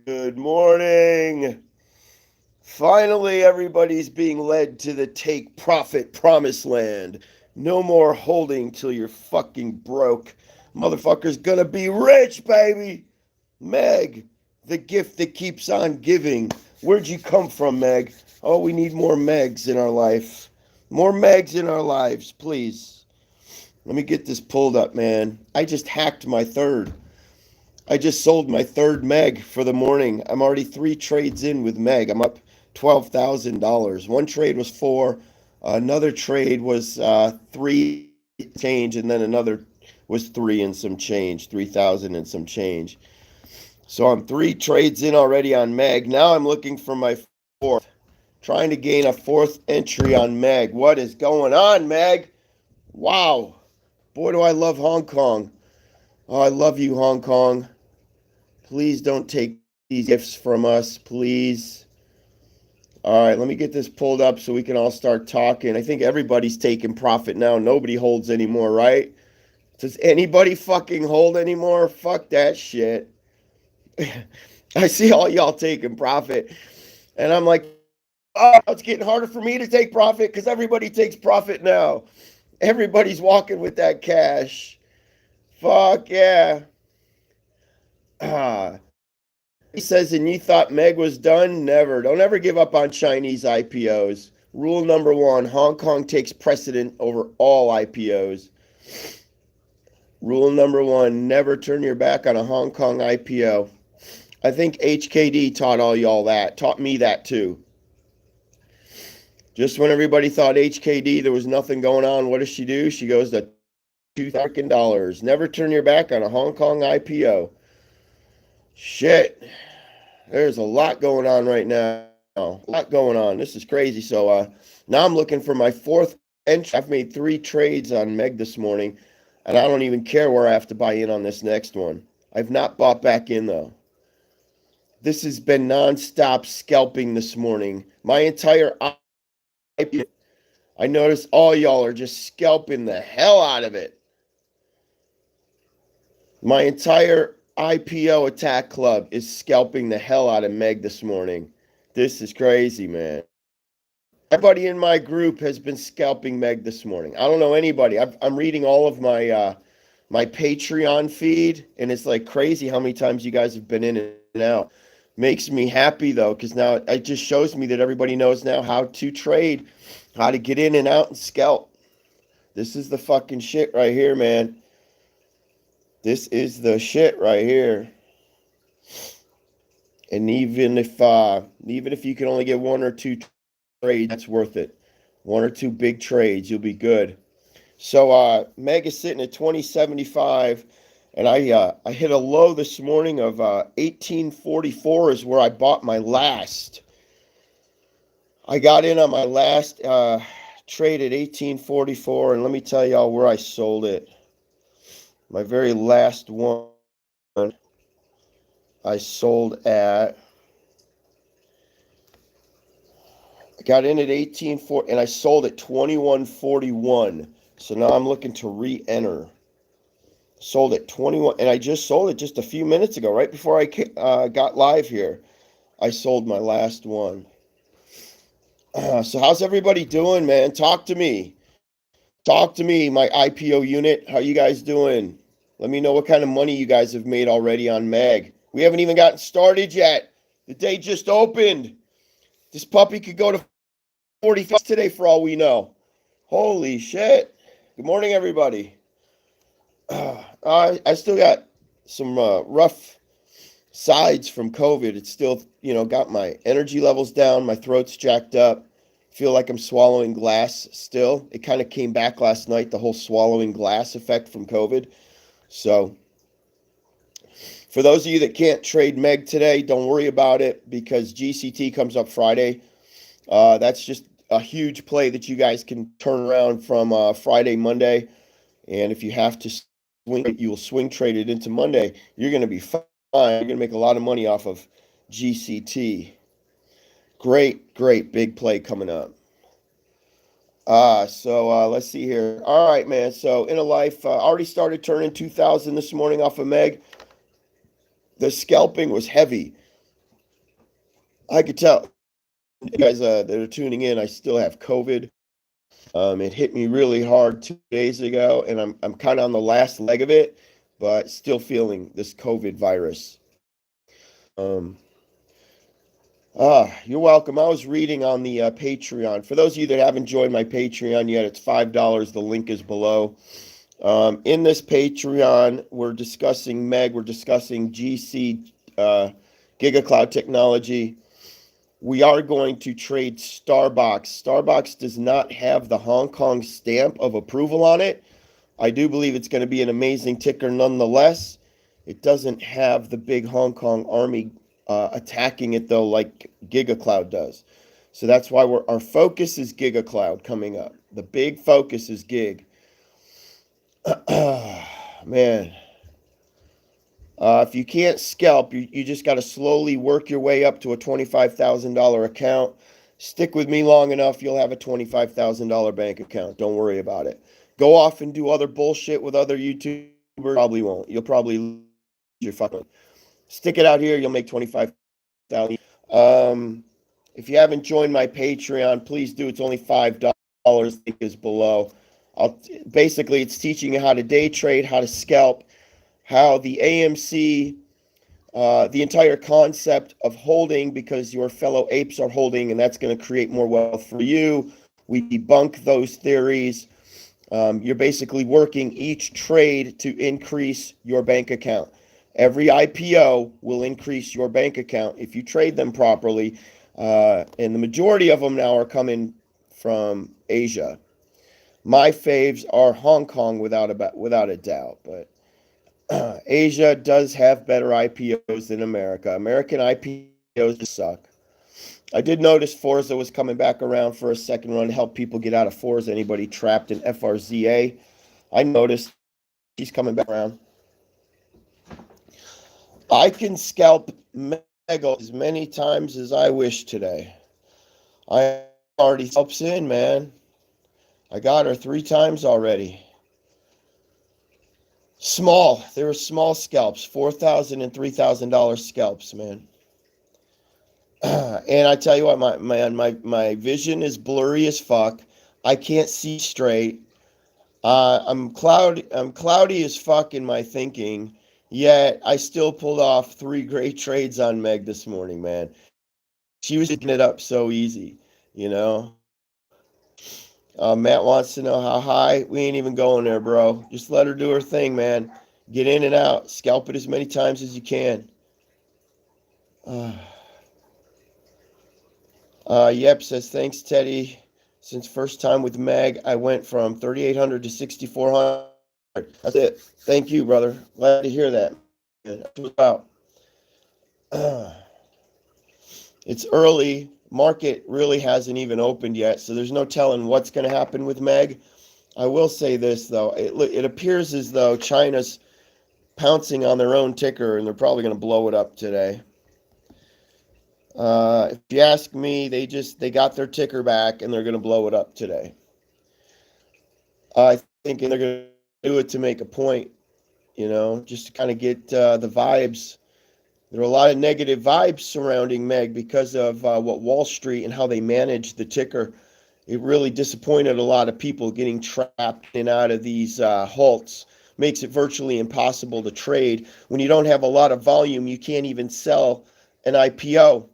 Good morning. Finally, everybody's being led to the take profit promised land. No more holding till you're fucking broke. Motherfucker's gonna be rich, baby. Meg, the gift that keeps on giving. Where'd you come from, Meg? Oh, we need more Megs in our life. More Megs in our lives, please. Let me get this pulled up, man. I just hacked my third. I just sold my third Meg for the morning. I'm already 3 trades in with Meg. I'm up $12,000. One trade was four, another trade was three change, and then another was three and some change, 3,000 and some change. So I'm 3 trades in already on Meg. Now I'm looking for my fourth, trying to gain a fourth entry on Meg. What is going on, Meg? Wow. Boy, do I love Hong Kong. Oh, I love you, Hong Kong. Please don't take these gifts from us, please. All right, let me get this pulled up so we can all start talking. I think everybody's taking profit now. Nobody holds anymore, right? Does anybody fucking hold anymore? Fuck that shit. I see all y'all taking profit. And I'm like, oh, it's getting harder for me to take profit because everybody takes profit now. Everybody's walking with that cash. Fuck yeah. Ah, he says, and you thought Meg was done? Never. Don't ever give up on Chinese IPOs. Rule number one, Hong Kong takes precedent over all IPOs. Rule number one, never turn your back on a Hong Kong IPO. I think HKD taught all y'all that, taught me that too. Just when everybody thought HKD, there was nothing going on, what does she do? She goes to $2,000. Never turn your back on a Hong Kong IPO. Shit. There's a lot going on right now. A lot going on. This is crazy. So now I'm looking for my fourth entry. I've made 3 trades on Meg this morning, and I don't even care where I have to buy in on this next one. I've not bought back in, though. This has been nonstop scalping this morning. My entire IPO, I notice all y'all are just scalping the hell out of it. My entire IPO attack club is scalping the hell out of Meg this morning. This is crazy, man. Everybody in my group has been scalping Meg this morning. I don't know anybody. I'm reading all of my Patreon feed, and it's like crazy how many times you guys have been in and out. Makes me happy though, because now it just shows me that everybody knows now how to trade, how to get in and out and scalp. This is the fucking shit right here, man. This is the shit right here. And even if you can only get 1 or 2 trades, that's worth it. 1 or 2 big trades, you'll be good. So Meg is sitting at 2075, and I hit a low this morning of 1844 is where I bought my last. I got in on my last trade at 1844, and let me tell y'all where I sold it. My very last one I sold at, I got in at 1840 and I sold at 2141. So now I'm looking to re-enter. Sold at 21, and I just sold it just a few minutes ago, right before I got live here. I sold my last one. So how's everybody doing, man? Talk to me. Talk to me, my IPO unit. How you guys doing? Let me know what kind of money you guys have made already on Meg. We haven't even gotten started yet. The day just opened. This puppy could go to 45 today for all we know. Holy shit. Good morning, everybody. I still got some rough sides from COVID. It's still, got my energy levels down. My throat's jacked up. Feel like I'm swallowing glass still. It kind of came back last night, the whole swallowing glass effect from COVID. So for those of you that can't trade Meg today, don't worry about it because GCT comes up Friday. That's just a huge play that you guys can turn around from Friday, Monday. And if you have to swing, you will swing trade it into Monday. You're going to be fine. You're going to make a lot of money off of GCT. Great big play coming up. So let's see here. All right, man. So in a life, already started turning 2,000 this morning off of Meg. The scalping was heavy. I could tell you guys that are tuning in, I still have COVID. It hit me really hard 2 days ago, and I'm kind of on the last leg of it, but still feeling this COVID virus. Um, you're welcome. I was reading on the Patreon. For those of you that haven't joined my Patreon yet, it's $5. The link is below. In this Patreon, we're discussing Meg. We're discussing Giga Cloud technology. We are going to trade Starbucks. Starbucks does not have the Hong Kong stamp of approval on it. I do believe it's going to be an amazing ticker nonetheless. It doesn't have the big Hong Kong army attacking it though, like Giga Cloud does. So that's why our focus is Giga Cloud coming up. The big focus is Gig. Man, if you can't scalp, you just got to slowly work your way up to a $25,000 account. Stick with me long enough, you'll have a $25,000 bank account. Don't worry about it. Go off and do other bullshit with other YouTubers. Probably won't. You'll probably lose your fucking. Stick it out here. You'll make 25,000. If you haven't joined my Patreon, please do. It's only $5. Link is below. Basically, it's teaching you how to day trade, how to scalp, how the AMC, the entire concept of holding because your fellow apes are holding, and that's going to create more wealth for you. We debunk those theories. You're basically working each trade to increase your bank account. Every IPO will increase your bank account if you trade them properly. And the majority of them now are coming from Asia. My faves are Hong Kong without a doubt, but Asia does have better IPOs than America. American IPOs just suck. I did notice Forza was coming back around for a second run to help people get out of Forza. Anybody trapped in FRZA? I noticed he's coming back around. I can scalp Megl as many times as I wish today. I already scalps in, man. I got her 3 times already. Small. There were small scalps, $4,000 and $3,000 scalps, man. And I tell you what, my vision is blurry as fuck. I can't see straight. I'm cloudy as fuck in my thinking. Yet I still pulled off 3 great trades on Meg this morning, man. She was picking it up so easy, you know. Matt wants to know how high. We ain't even going there, bro. Just let her do her thing, man. Get in and out. Scalp it as many times as you can. Yep, says, thanks, Teddy. Since first time with Meg, I went from 3,800 to 6,400. That's it. Thank you, brother. Glad to hear that. That's what about. It's early. Market really hasn't even opened yet, so there's no telling what's going to happen with Meg. I will say this, though. It appears as though China's pouncing on their own ticker, and they're probably going to blow it up today. If you ask me, they got their ticker back, and they're going to blow it up today. I think they're going to do it to make a point, just to kind of get the vibes. There are a lot of negative vibes surrounding Meg because of what Wall Street and how they managed the ticker. It really disappointed a lot of people getting trapped in and out of these halts. Makes it virtually impossible to trade. When you don't have a lot of volume, you can't even sell an IPO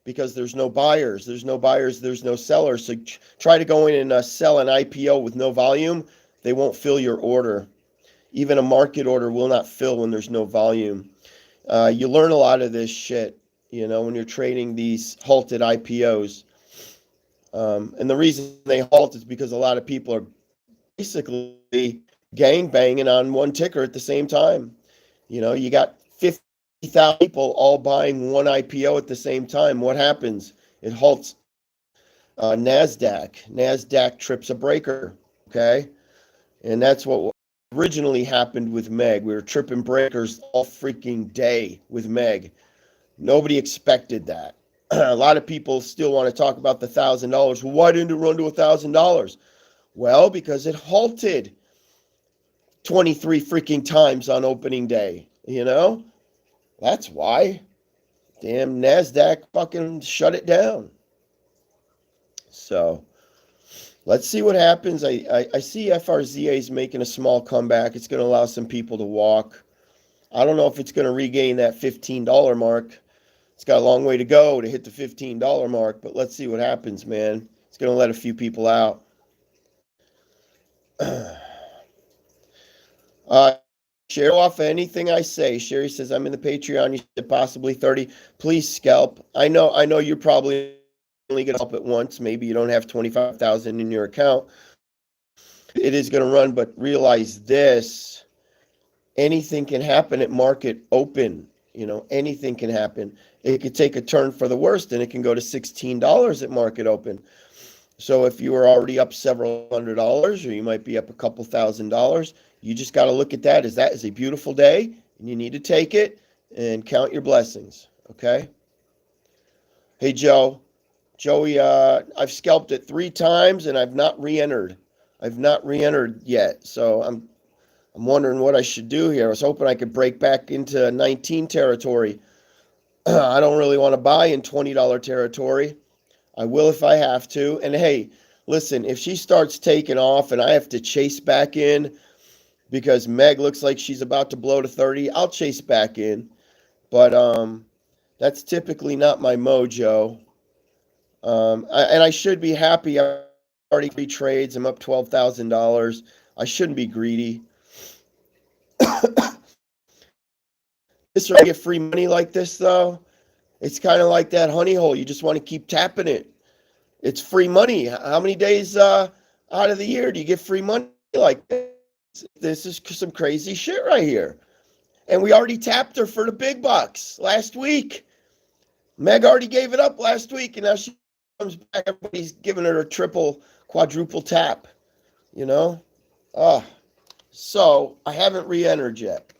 because there's no buyers. There's no buyers, there's no sellers. So try to go in and sell an IPO with no volume. They won't fill your order. Even a market order will not fill when there's no volume. You learn a lot of this shit, when you're trading these halted IPOs. And the reason they halt is because a lot of people are basically gang banging on one ticker at the same time. You got 50,000 people all buying one IPO at the same time. What happens? It halts NASDAQ. NASDAQ trips a breaker, okay? And that's what originally happened with Meg. We were tripping breakers all freaking day with Meg. Nobody expected that. A lot of people still want to talk about the $1,000. Well, why didn't it run to $1,000? Well, because it halted 23 freaking times on opening day. That's why. Damn NASDAQ fucking shut it down. So let's see what happens. I see FRZA is making a small comeback. It's going to allow some people to walk. I don't know if it's going to regain that $15 mark. It's got a long way to go to hit the $15 mark, but let's see what happens, man. It's going to let a few people out. Share off anything I say. Sherry says, I'm in the Patreon. You said possibly 30. Please scalp. I know you're probably only going to help at once. Maybe you don't have 25,000 in your account. It is going to run, but realize this. Anything can happen at market open. Anything can happen. It could take a turn for the worst, and it can go to $16 at market open. So if you were already up several $100s, or you might be up a couple $1,000s, you just got to look at that as a beautiful day, and you need to take it and count your blessings. Okay. Hey Joey, I've scalped it 3 times and I've not re-entered. Yet, so I'm wondering what I should do here. I was hoping I could break back into 19 territory. I don't really want to buy in $20 territory. I will if I have to. And hey, listen, if she starts taking off and I have to chase back in because Meg looks like she's about to blow to 30, I'll chase back in. But that's typically not my mojo. And I should be happy. I already 3 trades. I'm up $12,000. I shouldn't be greedy. This I get free money like this though. It's kind of like that honey hole. You just want to keep tapping it. It's free money. How many days out of the year do you get free money like this? This is some crazy shit right here. And we already tapped her for the big bucks last week. Meg already gave it up last week, and now she comes back. Everybody's giving her a triple, quadruple tap. So I haven't re-entered yet.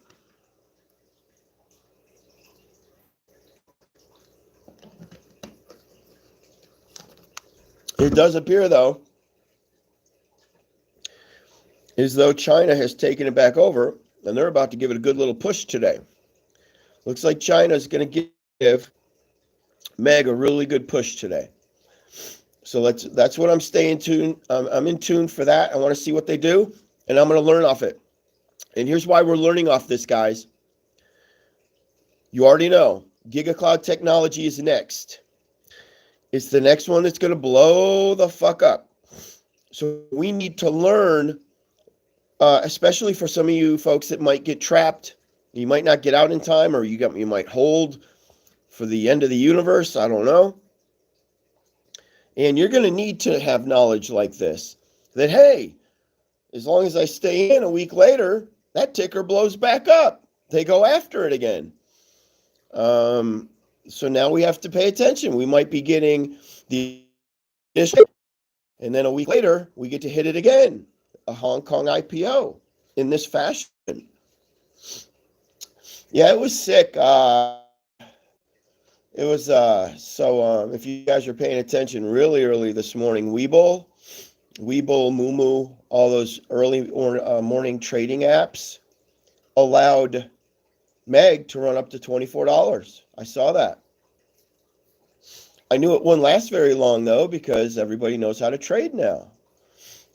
It does appear, though, as though China has taken it back over, and they're about to give it a good little push today. Looks like China is going to give Meg a really good push today. So that's what I'm staying tuned. I'm in tune for that. I want to see what they do, and I'm going to learn off it. And here's why we're learning off this, guys. You already know, Giga Cloud technology is next. It's the next one that's going to blow the fuck up. So we need to learn, especially for some of you folks that might get trapped. You might not get out in time, or you might hold for the end of the universe. I don't know. And you're going to need to have knowledge like this. That, hey, as long as I stay in a week later, that ticker blows back up. They go after it again. So now we have to pay attention. We might be getting the initial, and then a week later, we get to hit it again. A Hong Kong IPO in this fashion. Yeah, it was sick. It was so if you guys are paying attention really early this morning, Webull, Moomoo, all those early morning trading apps allowed Meg to run up to $24. I saw that. I knew it wouldn't last very long though, because everybody knows how to trade now.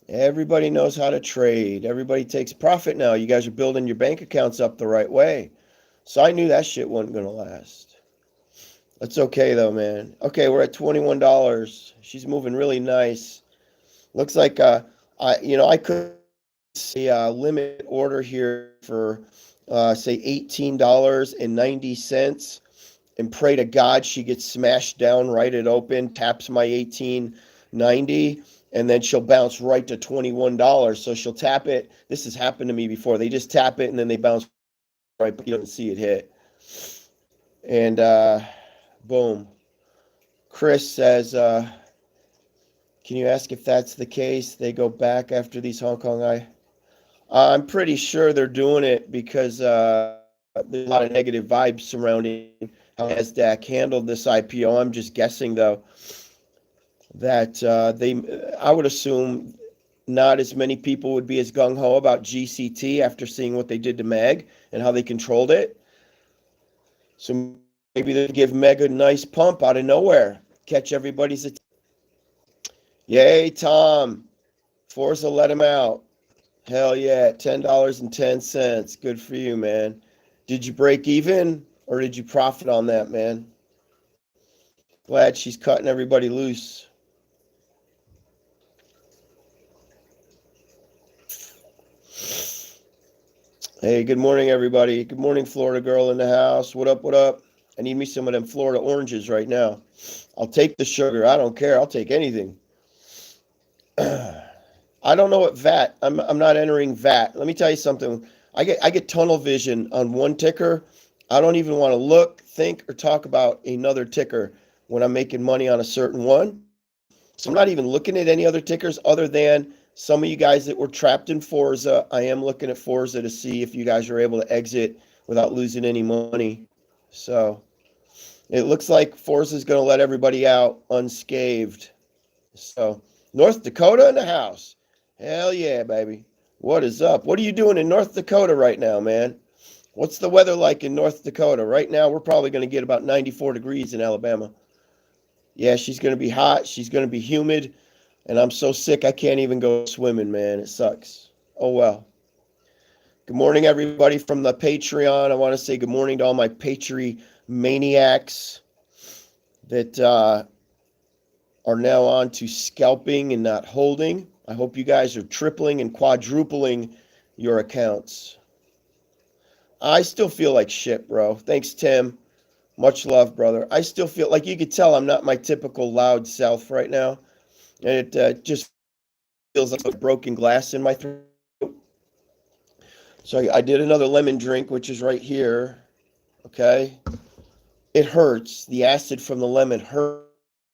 Everybody knows how to trade. Everybody takes profit now. You guys are building your bank accounts up the right way. So I knew that shit wasn't going to last. That's okay though, man. Okay, we're at $21. She's moving really nice. Looks like I could see a limit order here for say $18.90 and pray to God she gets smashed down right at open, taps my $18.90, and then she'll bounce right to $21. So she'll tap it. This has happened to me before. They just tap it and then they bounce right, but you don't see it hit. And boom. Chris says, can you ask if that's the case? They go back after these Hong Kong I'm pretty sure they're doing it because there's a lot of negative vibes surrounding how NASDAQ handled this IPO. I'm just guessing, though, that I would assume not as many people would be as gung-ho about GCT after seeing what they did to Meg and how they controlled it. So Maybe they give Meg a nice pump out of nowhere. Catch everybody's attention. Yay, Tom. Forza let him out. Hell yeah, $10.10. Good for you, man. Did you break even or did you profit on that, man? Glad she's cutting everybody loose. Hey, good morning, everybody. Good morning, Florida girl in the house. What up, what up? I need me some of them Florida oranges right now. I'll take the sugar. I don't care. I'll take anything. I don't know what VAT. I'm not entering VAT. Let me tell you something. I get tunnel vision on one ticker. I don't even want to look, think, or talk about another ticker when I'm making money on a certain one. So I'm not even looking at any other tickers other than some of you guys that were trapped in Forza. I am looking at Forza to see if you guys are able to exit without losing any money. So it looks like Forza is going to let everybody out unscathed. So North Dakota in the house. Hell yeah, baby. What is up? What are you doing in North Dakota right now, man? What's the weather like in North Dakota? Right now, we're probably going to get about 94 degrees in Alabama. Yeah, she's going to be hot. She's going to be humid. And I'm so sick, I can't even go swimming, man. It sucks. Oh, well. Good morning, everybody from the Patreon. I want to say good morning to all my Patreon maniacs that are now on to scalping and not holding. I hope you guys are tripling and quadrupling your accounts. I still feel like shit, bro. Thanks, Tim. Much love, brother. I still feel like you could tell I'm not my typical loud self right now. And it just feels like broken glass in my throat. So I did another lemon drink, which is right here. Okay. It hurts. The acid from the lemon hurts.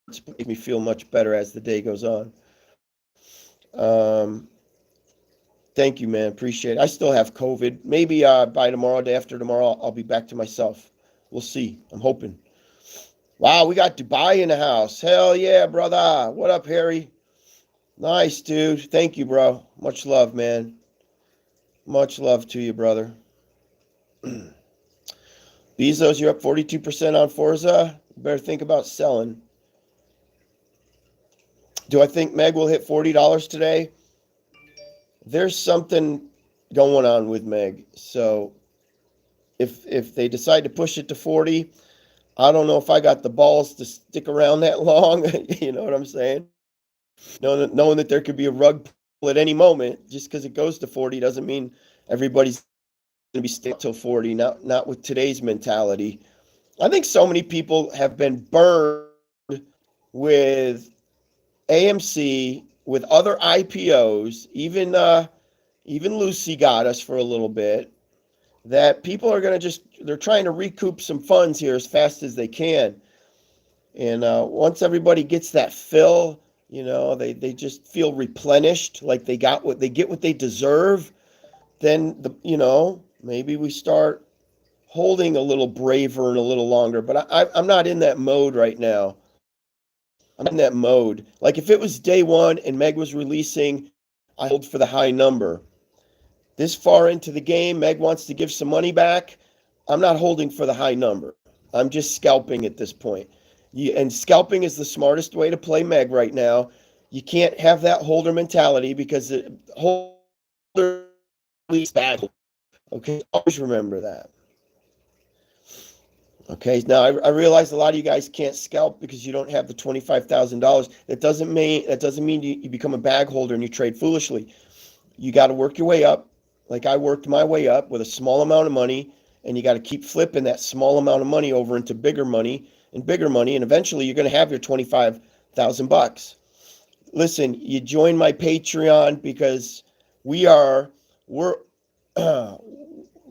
It makes me feel much better as the day goes on. Thank you, man. Appreciate it. I still have COVID. Maybe by tomorrow, day after tomorrow, I'll be back to myself. We'll see. I'm hoping. Wow, we got Dubai in the house. Hell yeah, brother. What up, Harry? Nice, dude. Thank you, bro. Much love, man. Much love to you, brother. Bezos, you're up 42% on Forza. You better think about selling. Do I think Meg will hit $40 today? There's something going on with Meg. So if they decide to push it to 40, I don't know if I got the balls to stick around that long. You know what I'm saying? Knowing that there could be a rug pull at any moment, just because it goes to 40 doesn't mean everybody's going to be staying till 40. Not with today's mentality. I think so many people have been burned with AMC, with other IPOs, even Lucy got us for a little bit, that people are going to they're trying to recoup some funds here as fast as they can. And once everybody gets that fill, they just feel replenished, like they get what they deserve. Then maybe we start holding a little braver and a little longer. But I'm not in that mode right now. I'm in that mode. Like if it was day one and Meg was releasing, I hold for the high number. This far into the game, Meg wants to give some money back. I'm not holding for the high number. I'm just scalping at this point. And scalping is the smartest way to play Meg right now. You can't have that holder mentality because the holder is bad. Okay, always remember that. Okay, now I realize a lot of you guys can't scalp because you don't have the $25,000. That doesn't mean you become a bag holder and you trade foolishly. You got to work your way up, like I worked my way up with a small amount of money, and you got to keep flipping that small amount of money over into bigger money, and eventually you're going to have your $25,000. Listen, you join my Patreon because we're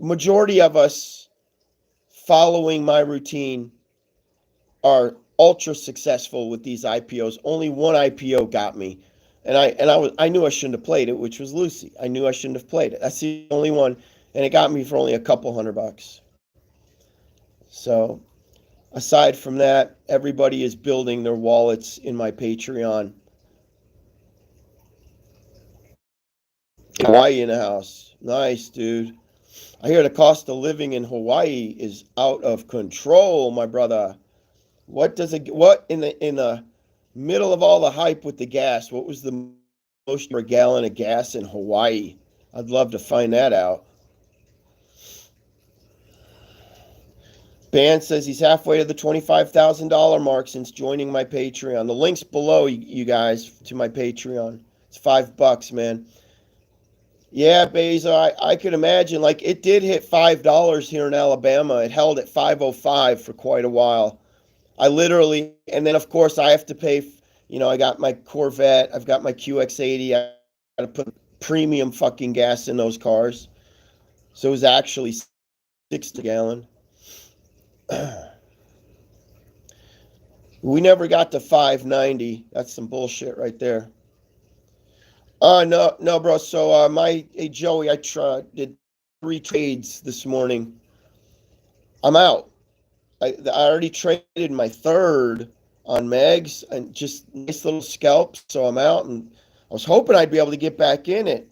majority of us following my routine are ultra successful with these IPOs. Only one IPO got me. And I knew I shouldn't have played it, which was Lucy. I knew I shouldn't have played it. That's the only one, and it got me for only a couple $100. So, aside from that, everybody is building their wallets in my Patreon. Hawaii in the house. Nice, dude. I hear the cost of living in Hawaii is out of control, my brother. What in the middle of all the hype with the gas? What was the most per gallon of gas in Hawaii? I'd love to find that out. Ban says he's halfway to the $25,000 mark since joining my Patreon. The link's below, you guys, to my Patreon. It's $5, man. Yeah, Bezos, I could imagine. Like, it did hit $5 here in Alabama. It held at 5.05 for quite a while. I literally, and then of course I have to pay. I got my Corvette. I've got my QX80. I got to put premium fucking gas in those cars. So it was actually 6 a gallon. We never got to 590. That's some bullshit right there. No, bro. So hey Joey, I did 3 trades this morning. I'm out. I already traded my third on Megs and just nice little scalp. So I'm out, and I was hoping I'd be able to get back in it.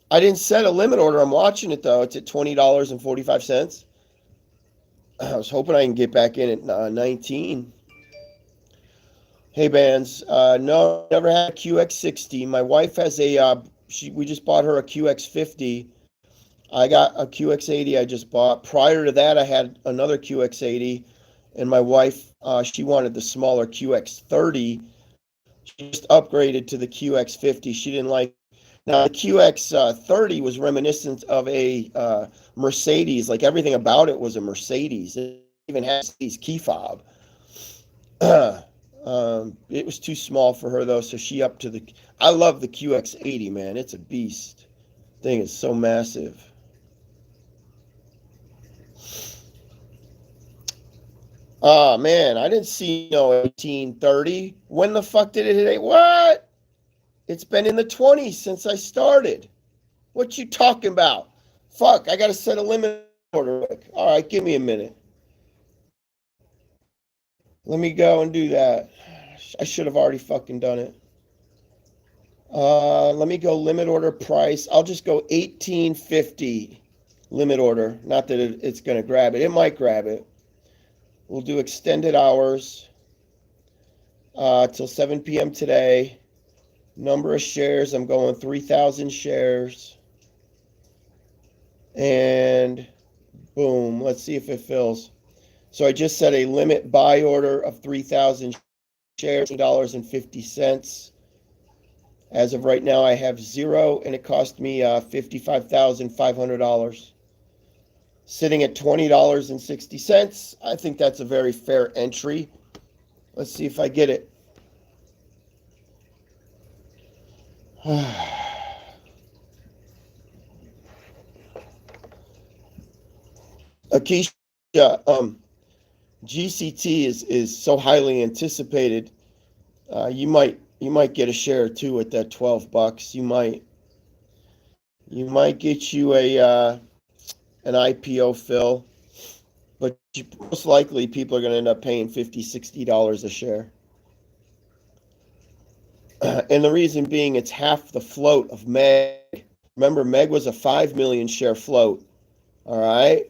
I didn't set a limit order. I'm watching it though. It's at $20.45. I was hoping I can get back in at 19. Hey, Bands. No, never had a QX60. My wife has we just bought her a QX50. I got a QX80 I just bought. Prior to that, I had another QX80, and my wife, she wanted the smaller QX30. She just upgraded to the QX50. She didn't like. Now, the QX30 was reminiscent of a Mercedes. Like, everything about it was a Mercedes. It even has these key fob. It was too small for her, though, so she upped to the... I love the QX80, man. It's a beast. Thing is so massive. Oh, man, I didn't see no 1830. When the fuck did it hit? What? It's been in the 20s since I started. What you talking about? Fuck, I got to set a limit order. All right, give me a minute. Let me go and do that. I should have already fucking done it. Let me go limit order price. I'll just go 1850 limit order. Not that it's going to grab it. It might grab it. We'll do extended hours till 7 p.m. today. Number of shares, I'm going 3,000 shares. And boom, let's see if it fills. So I just set a limit buy order of 3,000 shares, $2.50. As of right now, I have 0, and it cost me $55,500. Sitting at $20.60. I think that's a very fair entry. Let's see if I get it. Akeisha, GCT is so highly anticipated. You might get a share or two at that $12. You might get you an IPO fill, but most likely people are going to end up paying $50, $60 a share. And the reason being, it's half the float of Meg. Remember, Meg was a 5 million share float. All right.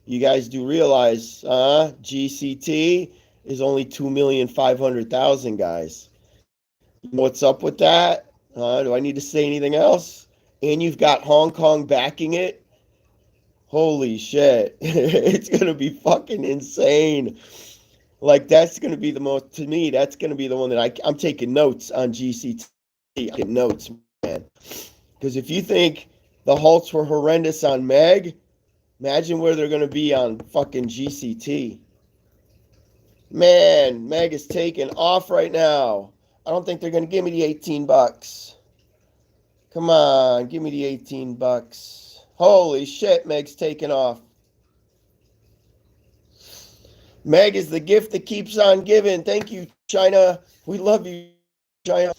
You guys do realize GCT is only 2,500,000, guys. You know what's up with that? Do I need to say anything else? And you've got Hong Kong backing it. Holy shit. It's going to be fucking insane. Like, that's going to be the most, to me, that's going to be the one that I'm taking notes on GCT. I get notes, man. Because if you think the halts were horrendous on Meg, imagine where they're going to be on fucking GCT. Man, Meg is taking off right now. I don't think they're going to give me the $18. Come on, give me the $18. Holy shit, Meg's taking off. Meg is the gift that keeps on giving. Thank you, China. We love you, China.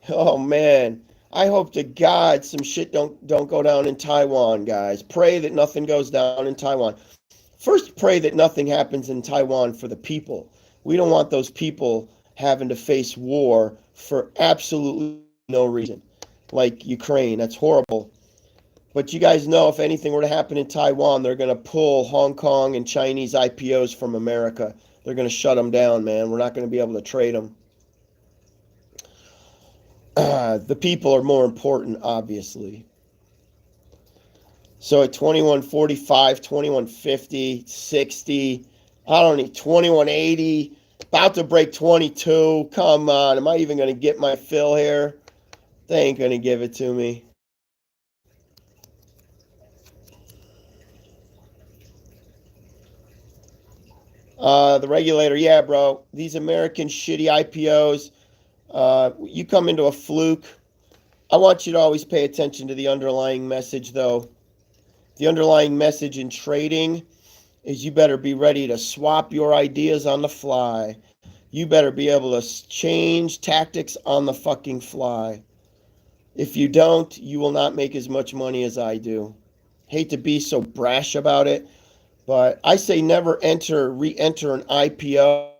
Oh, man. I hope to God some shit don't go down in Taiwan, guys. Pray that nothing goes down in Taiwan. First, pray that nothing happens in Taiwan for the people. We don't want those people having to face war for absolutely no reason. Like Ukraine, that's horrible. But you guys know if anything were to happen in Taiwan, they're going to pull Hong Kong and Chinese IPOs from America. They're going to shut them down, man. We're not going to be able to trade them. The people are more important, obviously. So at 21.45, 21.50, 60, I don't need 21.80, about to break 22. Come on, am I even going to get my fill here? They ain't going to give it to me. The regulator, yeah, bro. These American shitty IPOs, you come into a fluke. I want you to always pay attention to the underlying message, though. The underlying message in trading is you better be ready to swap your ideas on the fly. You better be able to change tactics on the fucking fly. If you don't, you will not make as much money as I do. Hate to be so brash about it, but I say never re-enter an IPO.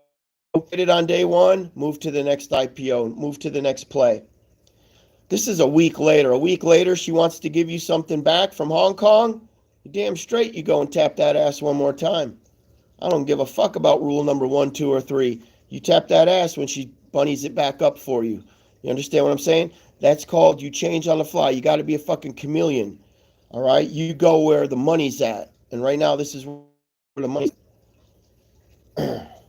Get it on day one, move to the next IPO, move to the next play. This is a week later. A week later, she wants to give you something back from Hong Kong. You're damn straight you go and tap that ass one more time. I don't give a fuck about rule number 1, 2, or 3. You tap that ass when she bunnies it back up for you. You understand what I'm saying? That's called you change on the fly. You got to be a fucking chameleon. All right? You go where the money's at. And right now, this is where the money's at.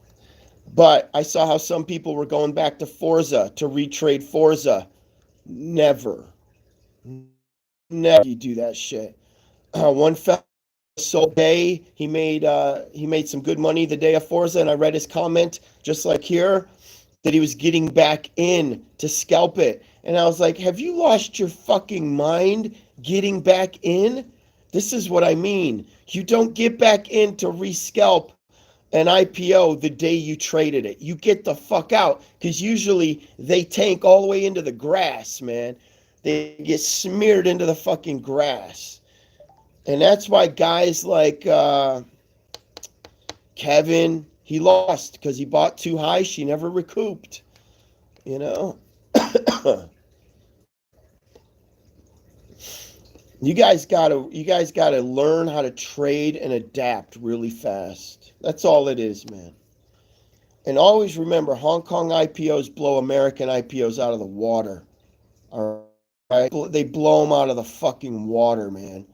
But I saw how some people were going back to Forza to retrade Forza. Never. Never you do that shit. One fella sold day. He made some good money the day of Forza, and I read his comment just like here that he was getting back in to scalp it. And I was like, have you lost your fucking mind getting back in? This is what I mean. You don't get back in to rescalp an IPO the day you traded it. You get the fuck out because usually they tank all the way into the grass, man. They get smeared into the fucking grass. And that's why guys like Kevin, he lost because he bought too high. She never recouped, you know. You guys gotta learn how to trade and adapt really fast. That's all it is, man. And always remember, Hong Kong IPOs blow American IPOs out of the water. All right, they blow them out of the fucking water, man.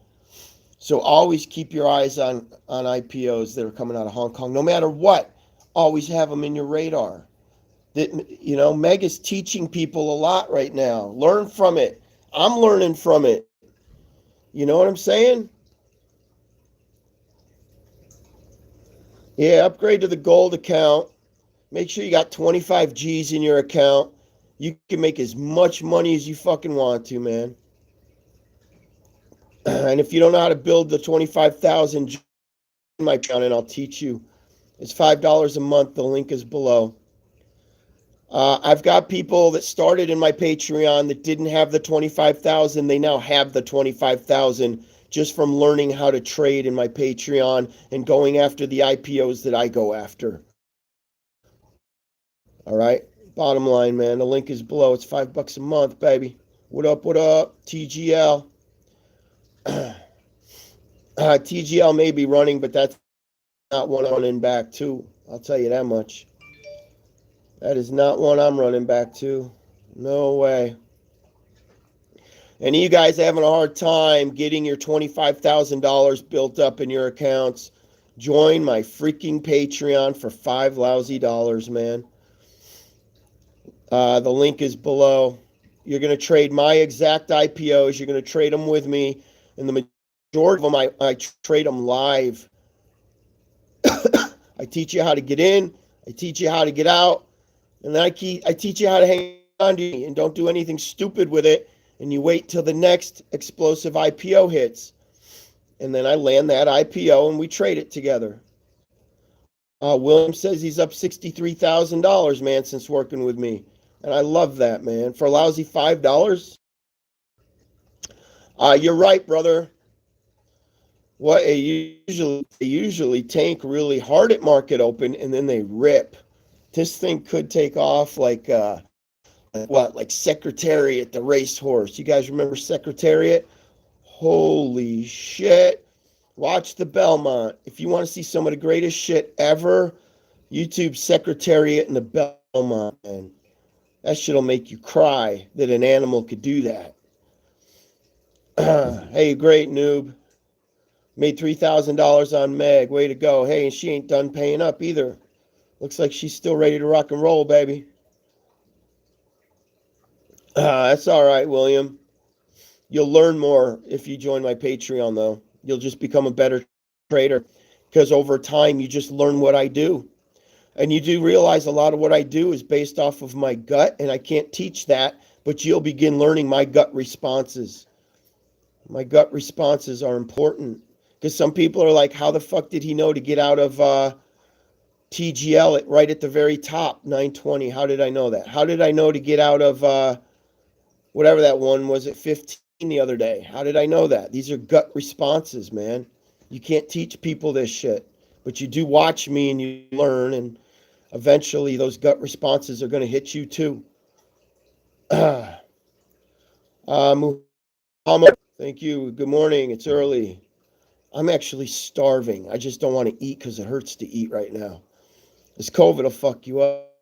So always keep your eyes on IPOs that are coming out of Hong Kong, no matter what. Always have them in your radar. That Meg is teaching people a lot right now. Learn from it. I'm learning from it. You know what I'm saying? Yeah, upgrade to the gold account. Make sure you got 25 G's in your account. You can make as much money as you fucking want to, man. And if you don't know how to build the 25,000 in my account, and I'll teach you. It's $5 a month. The link is below. I've got people that started in my Patreon that didn't have the 25,000. They now have the 25,000 just from learning how to trade in my Patreon and going after the IPOs that I go after. All right. Bottom line, man. The link is below. It's $5 a month, baby. What up? What up? TGL. TGL may be running, but that's not one I'm running back to. I'll tell you that much. That is not one I'm running back to. No way. Any of you guys having a hard time getting your $25,000 built up in your accounts, join my freaking Patreon for $5 lousy, man. The link is below. You're going to trade my exact IPOs. You're going to trade them with me. And the majority of them, I trade them live. I teach you how to get in. I teach you how to get out. And then I teach you how to hang on to it and don't do anything stupid with it. And you wait till the next explosive IPO hits. And then I land that IPO and we trade it together. William says he's up $63,000, man, since working with me. And I love that, man. For a lousy $5. You're right, brother. What they usually tank really hard at market open and then they rip. This thing could take off like Secretariat, the racehorse. You guys remember Secretariat? Holy shit. Watch the Belmont. If you want to see some of the greatest shit ever, YouTube Secretariat and the Belmont, man. That shit'll make you cry that an animal could do that. Hey, great noob. Made $3,000 on Meg. Way to go. Hey, and she ain't done paying up either. Looks like she's still ready to rock and roll, baby. That's all right, William. You'll learn more if you join my Patreon, though. You'll just become a better trader because over time you just learn what I do. And you do realize a lot of what I do is based off of my gut, and I can't teach that, but you'll begin learning my gut responses. My gut responses are important because some people are like, how the fuck did he know to get out of TGL right at the very top, 920? How did I know that? How did I know to get out of whatever that one was at 15 the other day? How did I know that? These are gut responses, man. You can't teach people this shit, but you do watch me and you learn, and eventually those gut responses are going to hit you too. Muhammad, thank you. Good morning. It's early. I'm actually starving. I just don't want to eat because it hurts to eat right now. This COVID will fuck you up.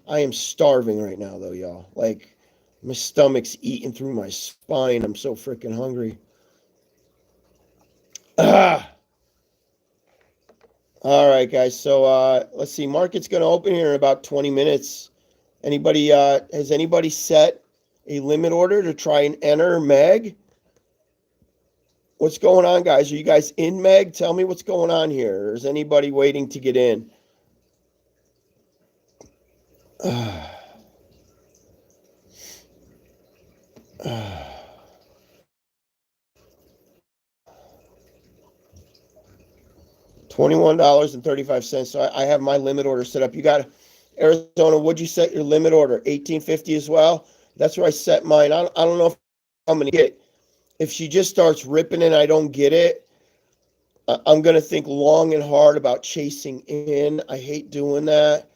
I am starving right now, though, y'all. Like, my stomach's eating through my spine. I'm so freaking hungry. All right, guys. So let's see. Market's going to open here in about 20 minutes. Anybody? Has anybody set a limit order to try and enter Meg? What's going on, guys? Are you guys in Meg? Tell me what's going on here. Is anybody waiting to get in? $21.35. So I have my limit order set up. You got Arizona. Would you set your limit order? 1850 as well. That's where I set mine. I don't know if I'm going to get it. If she just starts ripping and I don't get it, I'm going to think long and hard about chasing in. I hate doing that.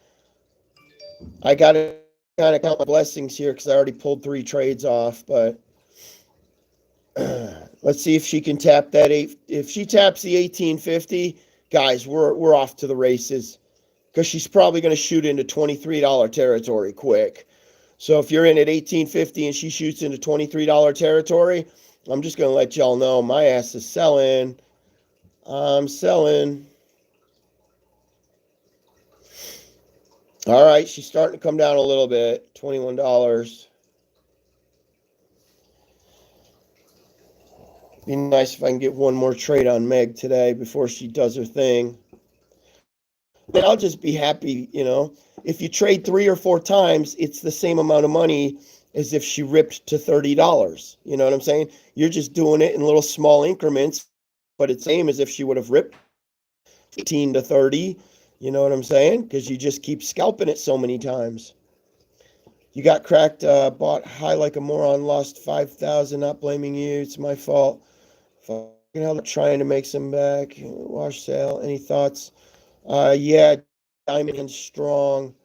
I got to kind of count my blessings here because I already pulled 3 trades off, but let's see if she can tap that 8. If she taps the 1850, guys, we're off to the races because she's probably going to shoot into $23 territory quick. So if you're in at 1850 and she shoots into $23 territory, I'm just going to let y'all know my ass is selling. I'm selling. All right, she's starting to come down a little bit. $21. Be nice if I can get one more trade on Meg today before she does her thing. Then I'll just be happy, you know. If you trade 3 or 4 times, it's the same amount of money as if she ripped to $30. You know what I'm saying? You're just doing it in little small increments, but it's the same as if she would have ripped 18 to 30. You know what I'm saying? Because you just keep scalping it so many times. You got cracked, bought high like a moron, lost 5,000. Not blaming you. It's my fault. Fucking hell, trying to make some back. Wash sale. Any thoughts? Yeah, diamond and strong.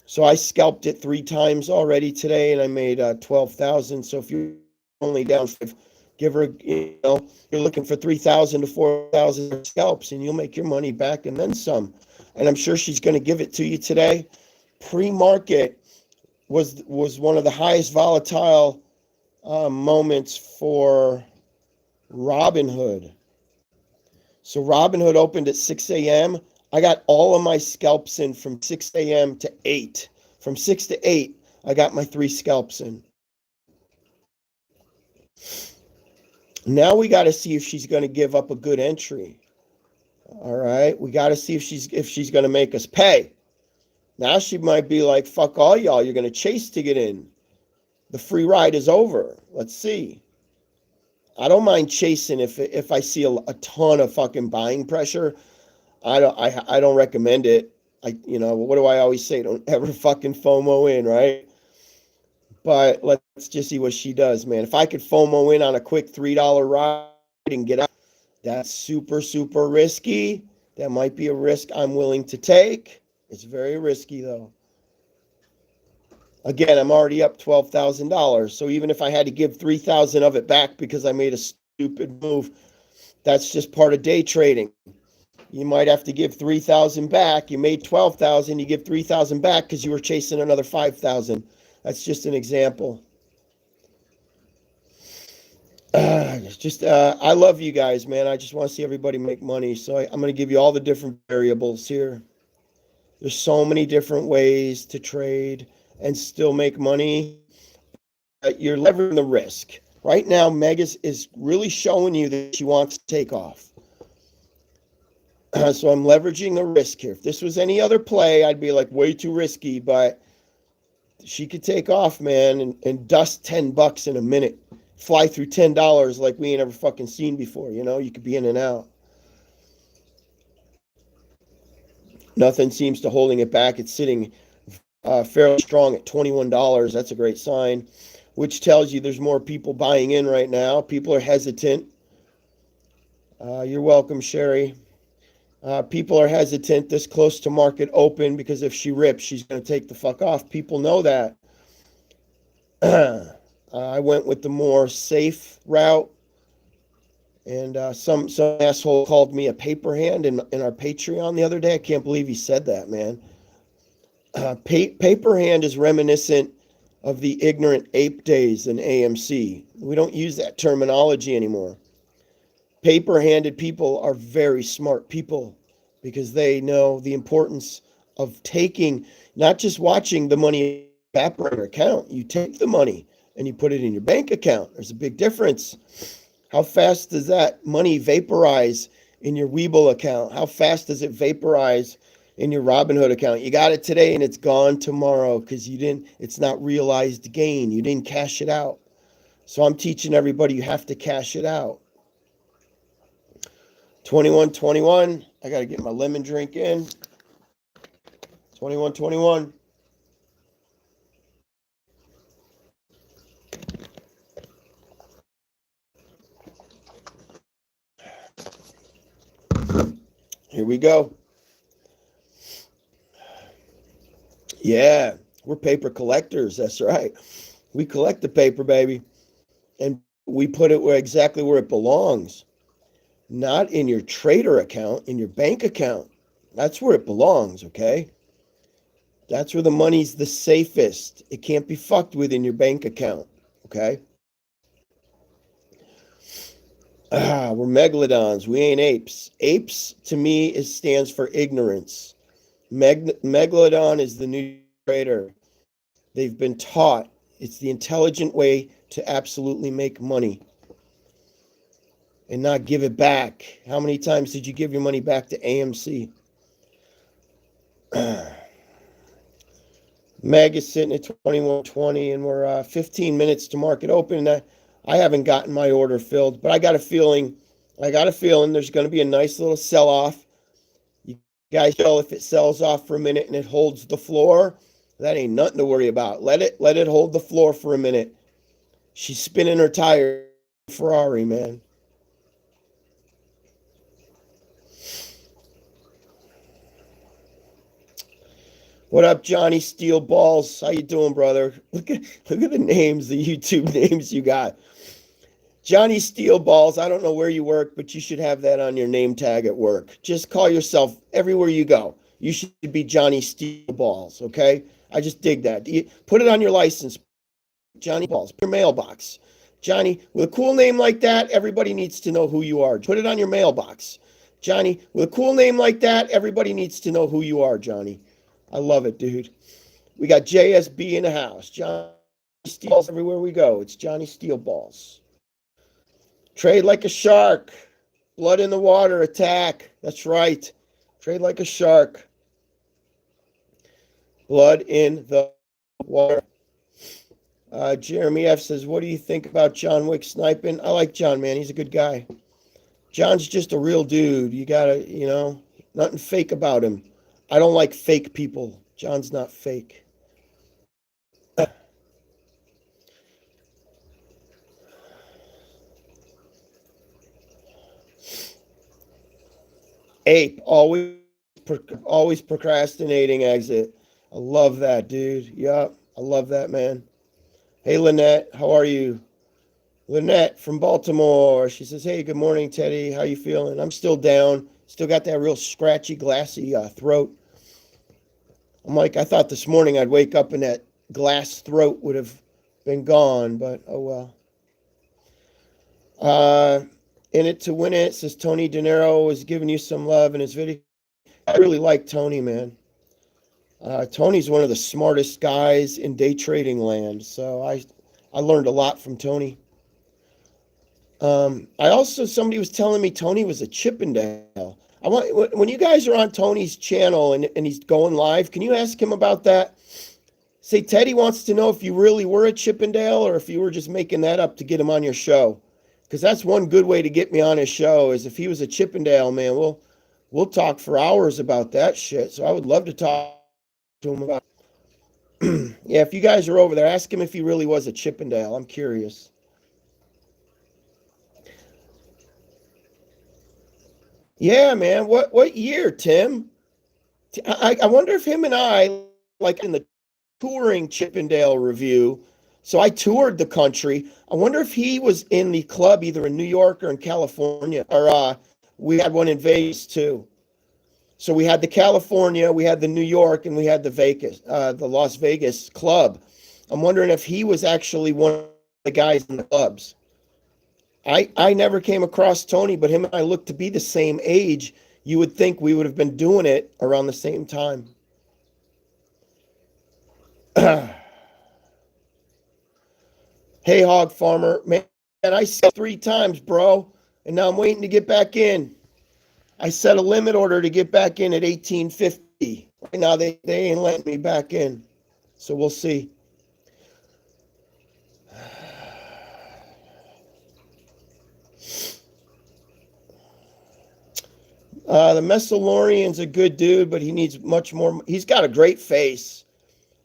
So I scalped it 3 times already today, and I made 12,000. So if you're only down 5, give her, you know, you're looking for 3,000 to 4,000 scalps, and you'll make your money back and then some. And I'm sure she's going to give it to you today. Pre-market was one of the highest volatile moments for Robinhood. So Robinhood opened at 6 a.m. I got all of my scalps in from 6 a.m. to 8. From 6 to 8, I got my 3 scalps in. Now we got to see if she's going to give up a good entry. All right, we got to see if she's going to make us pay. Now she might be like, fuck all y'all, you're going to chase to get in. The free ride is over. Let's see. I don't mind chasing if I see a ton of fucking buying pressure. I don't recommend it. What do I always say? Don't ever fucking FOMO in, right? But let's just see what she does, man. If I could FOMO in on a quick $3 ride and get out, that's super, super risky. That might be a risk I'm willing to take. It's very risky, though. Again, I'm already up $12,000. So even if I had to give 3,000 of it back because I made a stupid move, that's just part of day trading. You might have to give 3,000 back. You made 12,000, you give 3,000 back because you were chasing another 5,000. That's just an example. I love you guys, man. I just want to see everybody make money. So I'm going to give you all the different variables here. There's so many different ways to trade and still make money. You're leveraging the risk. Right now, Meg is really showing you that she wants to take off. So I'm leveraging the risk here. If this was any other play, I'd be like way too risky, but she could take off, man, and dust $10 in a minute. Fly through $10 like we ain't ever fucking seen before. You could be in and out. Nothing seems to holding it back. It's sitting fairly strong at $21. That's a great sign, which tells you there's more people buying in right now. People are hesitant. You're welcome, Sherry. People are hesitant this close to market open because if she rips, she's going to take the fuck off. People know that. I went with the more safe route. And some asshole called me a paper hand in our Patreon the other day. I can't believe he said that, man. Paper hand is reminiscent of the ignorant ape days in AMC. We don't use that terminology anymore. Paper-handed people are very smart people because they know the importance of taking, not just watching the money evaporate in your account. You take the money and you put it in your bank account. There's a big difference. How fast does that money vaporize in your Webull account? How fast does it vaporize in your Robinhood account? You got it today and it's gone tomorrow because it's not realized gain. You didn't cash it out. So I'm teaching everybody you have to cash it out. 21.21. I got to get my lemon drink in. 21.21. Here we go. Yeah, we're paper collectors. That's right. We collect the paper, baby. And we put it exactly where it belongs. Not in your trader account, in your bank account. That's where it belongs, okay? That's where the money's the safest. It can't be fucked with in your bank account, okay? We're megalodons. We ain't apes. Apes, to me, stands for ignorance. Megalodon is the new trader. They've been taught it's the intelligent way to absolutely make money and not give it back. How many times did you give your money back to AMC? Meg is sitting at 21.20 and we're 15 minutes to market open. I haven't gotten my order filled, but I got a feeling there's going to be a nice little sell-off. You guys know if it sells off for a minute and it holds the floor, that ain't nothing to worry about. Let it hold the floor for a minute. She's spinning her tire. Ferrari, man. What up, Johnny Steel Balls? How you doing, brother? Look at the names, the YouTube names you got. Johnny Steel Balls. I don't know where you work, but you should have that on your name tag at work. Just call yourself everywhere you go. You should be Johnny Steel Balls, okay? I just dig that. Put it on your license, Johnny Balls. Your mailbox. Johnny, with a cool name like that, everybody needs to know who you are. Put it on your mailbox. Johnny, with a cool name like that, everybody needs to know who you are, Johnny. I love it, dude. We got JSB in the house. Johnny Steel Balls everywhere we go. It's Johnny Steel Balls. Trade like a shark. Blood in the water. Attack. That's right. Trade like a shark. Blood in the water. Jeremy F says, what do you think about John Wick sniping? I like John, man. He's a good guy. John's just a real dude. You gotta, nothing fake about him. I don't like fake people. John's not fake. Ape, always procrastinating exit. I love that, dude. Yup. I love that, man. Hey, Lynette, how are you? Lynette from Baltimore. She says, "Hey, good morning, Teddy. How you feeling?" I'm still down. Still got that real scratchy, glassy throat. I'm like, I thought this morning I'd wake up and that glass throat would have been gone, but oh well. Uh, in it to win it, says Tony De Niro was giving you some love in his video. I really like Tony, man. Tony's one of the smartest guys in day trading land, so I learned a lot from Tony. I also somebody was telling me Tony was a Chippendale. I want when you guys are on Tony's channel and he's going live, can you ask him about that? Say Teddy wants to know if you really were a Chippendale or if you were just making that up to get him on your show. Because that's one good way to get me on his show is if he was a Chippendale, man, we'll talk for hours about that shit. So I would love to talk to him about. Yeah, if you guys are over there, ask him if he really was a Chippendale. I'm curious. Yeah, man. What year, Tim? I wonder if him and I, like in the touring Chippendale review, so I toured the country. I wonder if he was in the club either in New York or in California, or we had one in Vegas too. So we had the California, we had the New York, and we had the Las Vegas club. I'm wondering if he was actually one of the guys in the clubs. I never came across Tony, but him and I look to be the same age. You would think we would have been doing it around the same time. Hey, Hog Farmer, man, I said 3 times, bro, and now I'm waiting to get back in. I set a limit order to get back in at 1850. Right now, they ain't letting me back in, so we'll see. The Messalorian's a good dude, but he needs much more. He's got a great face.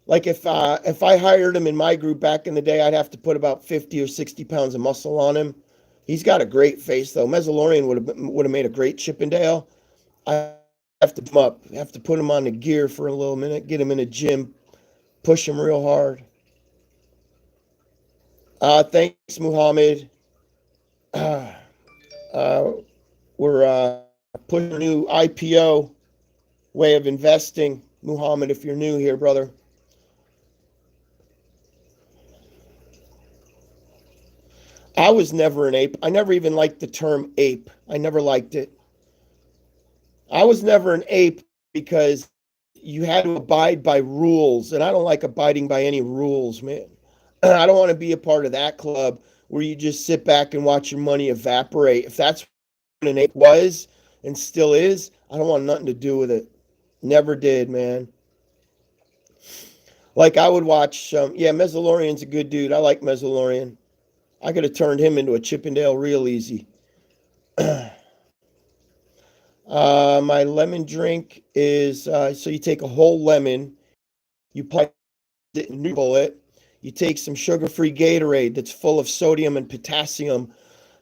Like if I hired him in my group back in the day, I'd have to put about 50 or 60 pounds of muscle on him. He's got a great face though. Mezzalorian would have made a great Chippendale. I have to put him on the gear for a little minute, get him in a gym, push him real hard. Thanks, Muhammad. Uh, uh, we're pushing a new IPO way of investing. Muhammad, if you're new here, brother. I was never an ape. I never even liked the term ape. I never liked it. I was never an ape because you had to abide by rules, and I don't like abiding by any rules, man. I don't want to be a part of that club where you just sit back and watch your money evaporate. If that's what an ape was and still is, I don't want nothing to do with it. Never did, man. Like I would watch, yeah, Mezzalorian's a good dude. I like Mezzalorian. I could have turned him into a Chippendale real easy. My lemon drink is so you take a whole lemon, you put it in a bullet, you take some sugar-free Gatorade that's full of sodium and potassium,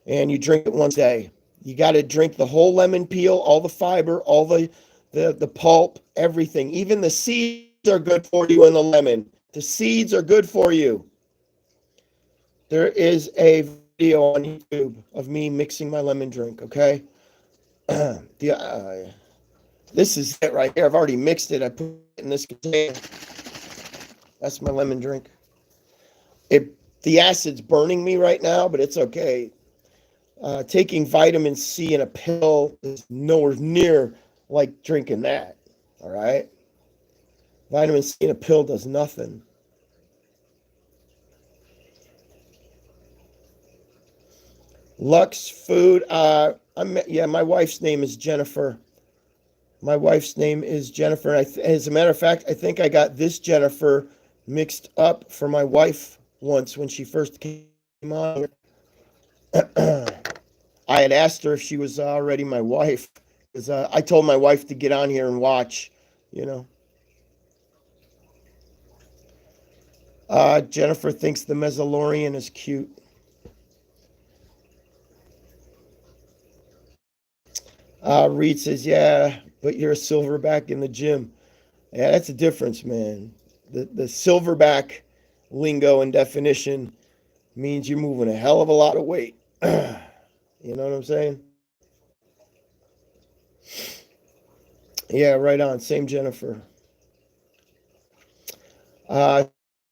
and you drink it once a day. You got to drink the whole lemon peel, all the fiber, all the pulp, everything. Even the seeds are good for you in the lemon. The seeds are good for you. There is a video on YouTube of me mixing my lemon drink, okay? This is it right here. I've already mixed it. I put it in this container. That's my lemon drink. The acid's burning me right now, but it's okay. Taking vitamin C in a pill is nowhere near like drinking that. All right? Vitamin C in a pill does nothing. Lux Food. My wife's name is Jennifer. My wife's name is Jennifer. As a matter of fact, I think I got this Jennifer mixed up for my wife once when she first came on. I had asked her if she was already my wife because I told my wife to get on here and watch, you know. Jennifer thinks the Mezzalorian is cute. Reed says, yeah, but you're a silverback in the gym. Yeah, that's a difference, man. the silverback lingo and definition means you're moving a hell of a lot of weight. You know what I'm saying? Yeah, right on. Same Jennifer.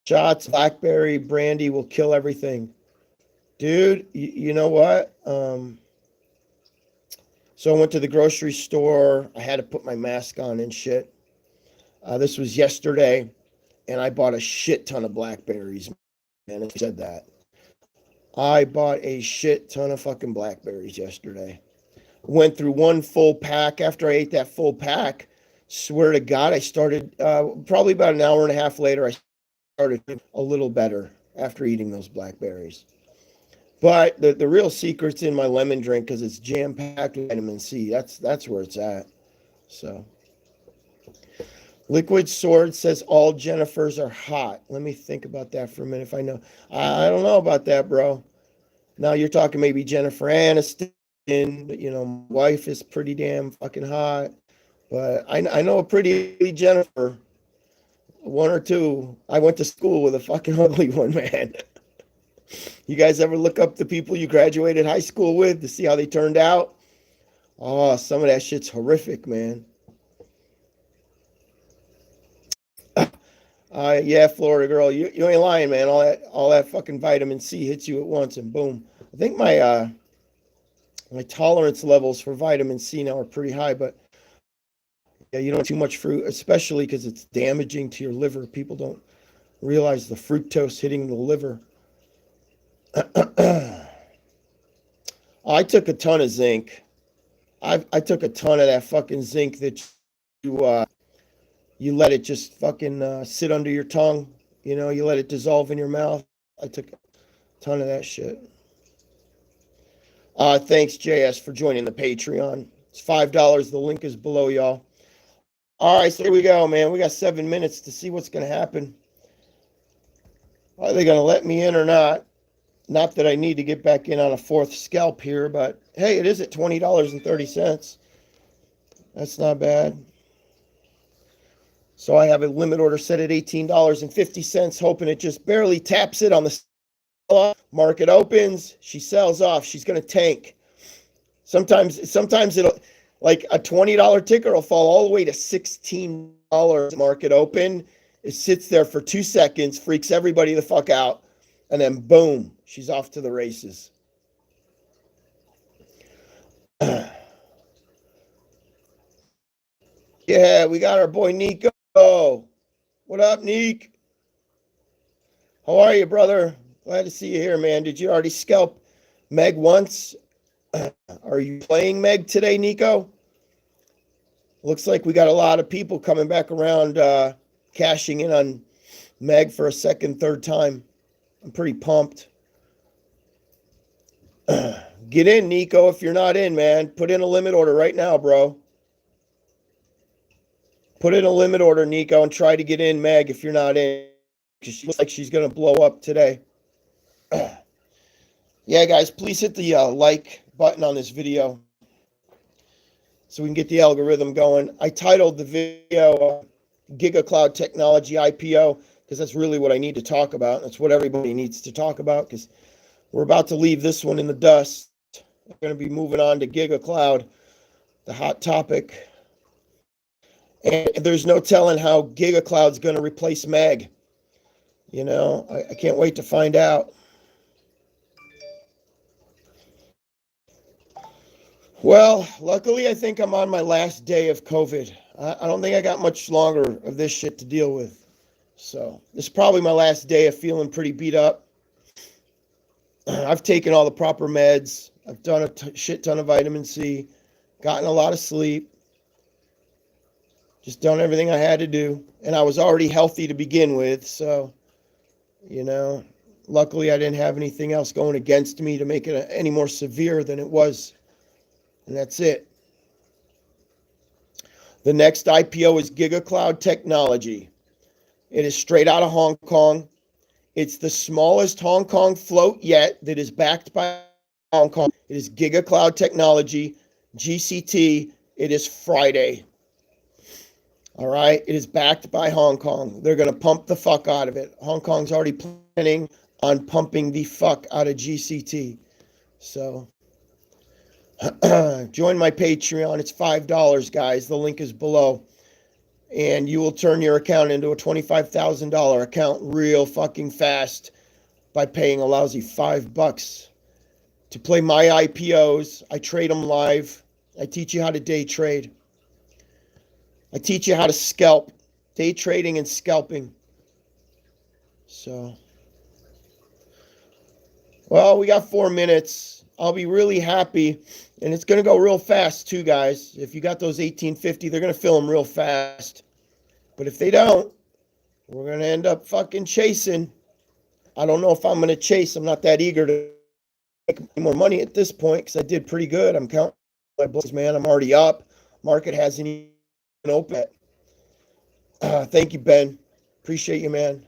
Shots, blackberry brandy will kill everything. Dude, you know what? So I went to the grocery store. I had to put my mask on and shit. This was yesterday, and I bought a shit ton of blackberries. Man, I said that. I bought a shit ton of fucking blackberries yesterday. Went through one full pack. After I ate that full pack, swear to God, I started probably about an hour and a half later. I started a little better after eating those blackberries. But the real secret's in my lemon drink because it's jam packed with vitamin C. That's where it's at. So, Liquid Sword says all Jennifers are hot. Let me think about that for a minute. If I know, I don't know about that, bro. Now you're talking maybe Jennifer Aniston. You know, my wife is pretty damn fucking hot. But I know a pretty Jennifer. One or two. I went to school with a fucking ugly one, man. You guys ever look up the people you graduated high school with to see how they turned out? Oh, some of that shit's horrific, man. Yeah, Florida girl, you ain't lying, man. All that fucking vitamin C hits you at once, and boom. I think my tolerance levels for vitamin C now are pretty high, but yeah, you don't want too much fruit, especially because it's damaging to your liver. People don't realize the fructose hitting the liver. I took a ton of zinc. I took a ton of that fucking zinc that you let it just fucking sit under your tongue. You know, you let it dissolve in your mouth. I took a ton of that shit. Thanks, JS, for joining the Patreon. It's $5. The link is below, y'all. All right, so here we go, man. We got 7 minutes to see what's going to happen. Are they going to let me in or not? Not that I need to get back in on a fourth scalp here, but hey, it is at $20.30. That's not bad. So I have a limit order set at $18.50, hoping it just barely taps it on the market opens. She sells off. She's going to tank. Sometimes it'll, like a $20 ticker will fall all the way to $16 market open. It sits there for 2 seconds, freaks everybody the fuck out, and then boom, she's off to the races. Yeah, we got our boy Nico. What up, Nick? How are you, brother? Glad to see you here, man. Did you already scalp Meg once? Are you playing Meg today, Nico? Looks like we got a lot of people coming back around, cashing in on Meg for a second, third time. I'm pretty pumped. Get in, Nico, if you're not in, man. Put in a limit order right now, bro. Put in a limit order, Nico, and try to get in Meg if you're not in. Because she looks like she's going to blow up today. Yeah, guys, please hit the like button on this video so we can get the algorithm going. I titled the video Giga Cloud Technology IPO because that's really what I need to talk about. That's what everybody needs to talk about because we're about to leave this one in the dust. We're going to be moving on to Giga Cloud, the hot topic. And there's no telling how Giga Cloud's going to replace Meg. You know, I can't wait to find out. Well, luckily, I think I'm on my last day of COVID. I don't think I got much longer of this shit to deal with. So this is probably my last day of feeling pretty beat up. I've taken all the proper meds. I've done a shit ton of vitamin C, gotten a lot of sleep, just done everything I had to do. And I was already healthy to begin with. So, you know, luckily I didn't have anything else going against me to make it any more severe than it was. And that's it. The next IPO is Giga Cloud Technology. It is straight out of Hong Kong. It's the smallest Hong Kong float yet that is backed by Hong Kong. It is Giga Cloud Technology, GCT. It is Friday. All right. It is backed by Hong Kong. They're going to pump the fuck out of it. Hong Kong's already planning on pumping the fuck out of GCT. So join my Patreon. It's $5, guys. The link is below. And you will turn your account into a $25,000 account real fucking fast by paying a lousy $5 to play my IPOs. I trade them live. I teach you how to day trade. I teach you how to scalp, day trading and scalping. So, well, we got 4 minutes. I'll be really happy. And it's going to go real fast too, guys. If you got those 1850, they're going to fill them real fast. But if they don't, we're going to end up fucking chasing. I don't know if I'm going to chase. I'm not that eager to make more money at this point because I did pretty good. I'm counting my books, man. I'm already up. Market hasn't even open. Thank you, Ben. Appreciate you, man.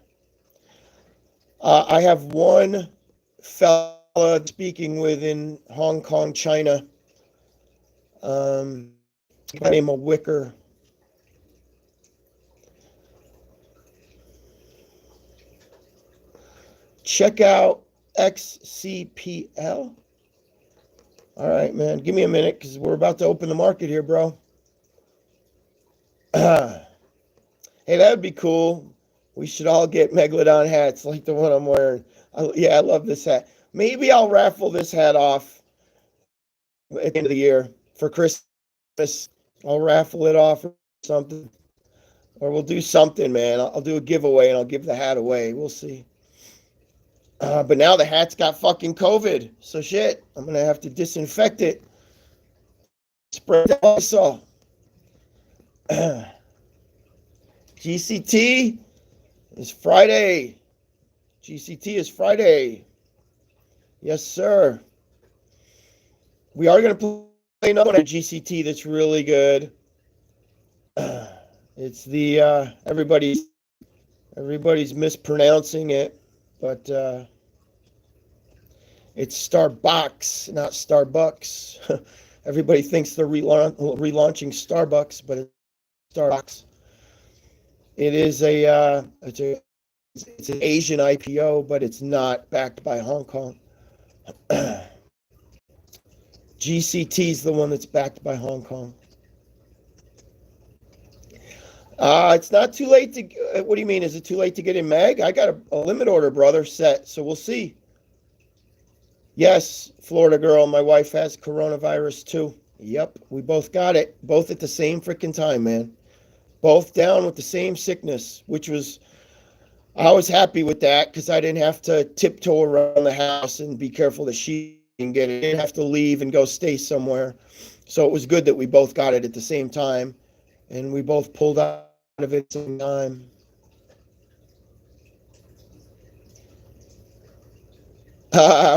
I have one fella speaking with in Hong Kong, China. By the name of Wicker. Check out XCPL. All right, man. Give me a minute because we're about to open the market here, bro. Hey, that would be cool. We should all get Megalodon hats like the one I'm wearing. I love this hat. Maybe I'll raffle this hat off at the end of the year for Christmas. I'll raffle it off or something. Or we'll do something, man. I'll do a giveaway and I'll give the hat away. We'll see. But now the hat's got fucking COVID. So shit, I'm going to have to disinfect it. Spray the Lysol. GCT is Friday. GCT is Friday. Yes, sir. We are going to play another one at GCT that's really good. It's the everybody's mispronouncing it, but it's Starbucks, not Starbucks. Everybody thinks they're relaunching Starbucks, but it's Starbucks. It is it's an Asian IPO, but it's not backed by Hong Kong. GCT is the one that's backed by Hong Kong. It's not too late to. What do you mean? Is it too late to get in Meg? I got a limit order, brother, set, so we'll see. Yes, Florida girl, my wife has coronavirus too. Yep, we both got it, both at the same freaking time, man. Both down with the same sickness, which was, I was happy with that because I didn't have to tiptoe around the house and be careful that she didn't get it. I didn't have to leave and go stay somewhere. So it was good that we both got it at the same time and we both pulled out of it at the same time.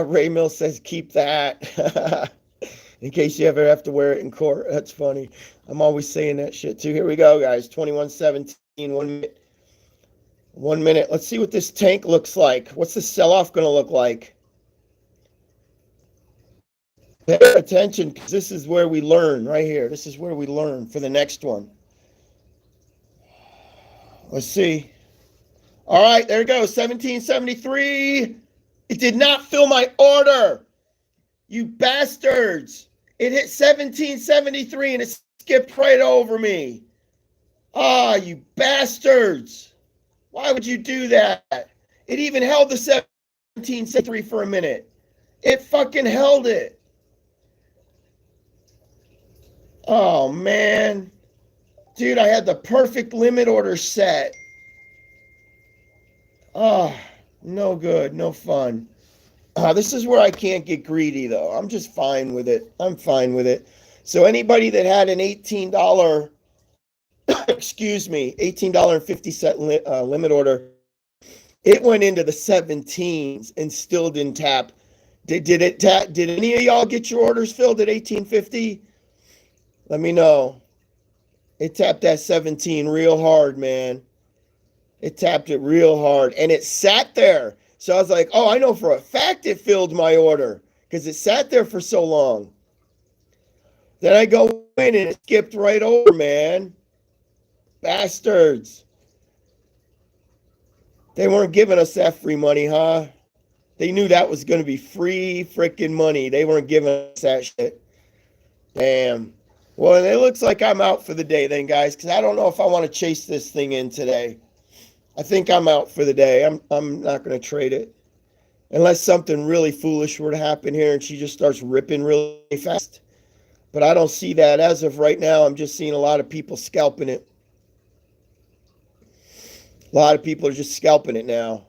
Ray Mill says, keep that. In case you ever have to wear it in court. That's funny. I'm always saying that shit too. Here we go, guys. 21:17, 1 minute. 1 minute. Let's see what this tank looks like. What's the sell-off going to look like? Pay attention because this is where we learn right here. This is where we learn for the next one. Let's see. All right, there it goes. 1773. It did not fill my order. You bastards. It hit 1773 and it skipped right over me. Ah, you bastards. Why would you do that? It even held the 1773 for a minute. It fucking held it. Oh, man. Dude, I had the perfect limit order set. Oh, no good, no fun. This is where I can't get greedy, though. I'm just fine with it. I'm fine with it. So anybody that had an $18, excuse me, $18.50 limit order, it went into the 17s and still didn't tap. Did it tap? Did any of y'all get your orders filled at 1850? Let me know. It tapped that 17 real hard, man. It tapped it real hard, and it sat there. So I was like, oh, I know for a fact it filled my order because it sat there for so long. Then I go in and it skipped right over, man. Bastards. They weren't giving us that free money, huh? They knew that was going to be free freaking money. They weren't giving us that shit. Damn. Well, it looks like I'm out for the day then, guys, because I don't know if I want to chase this thing in today. I think I'm out for the day. I'm not going to trade it. Unless something really foolish were to happen here and she just starts ripping really fast. But I don't see that as of right now. I'm just seeing a lot of people scalping it. A lot of people are just scalping it now.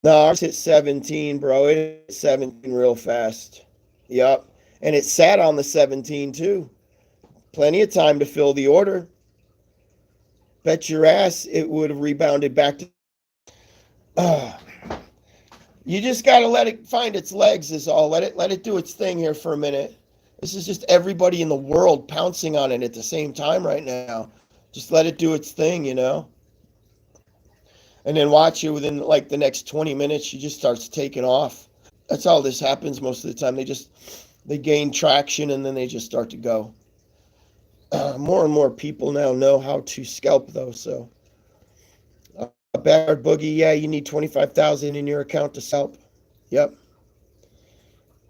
No, ours hit 17, bro. It hit 17 real fast. Yep. And it sat on the 17 too. Plenty of time to fill the order. Bet your ass it would have rebounded back to. You just got to let it find its legs is all. Let it do its thing here for a minute. This is just everybody in the world pouncing on it at the same time right now. Just let it do its thing, you know? And then watch it within like the next 20 minutes, she just starts taking off. That's how this happens most of the time. They gain traction and then they just start to go. More and more people now know how to scalp though, so. Backyard Boogie, yeah, you need 25,000 in your account to scalp. Yep.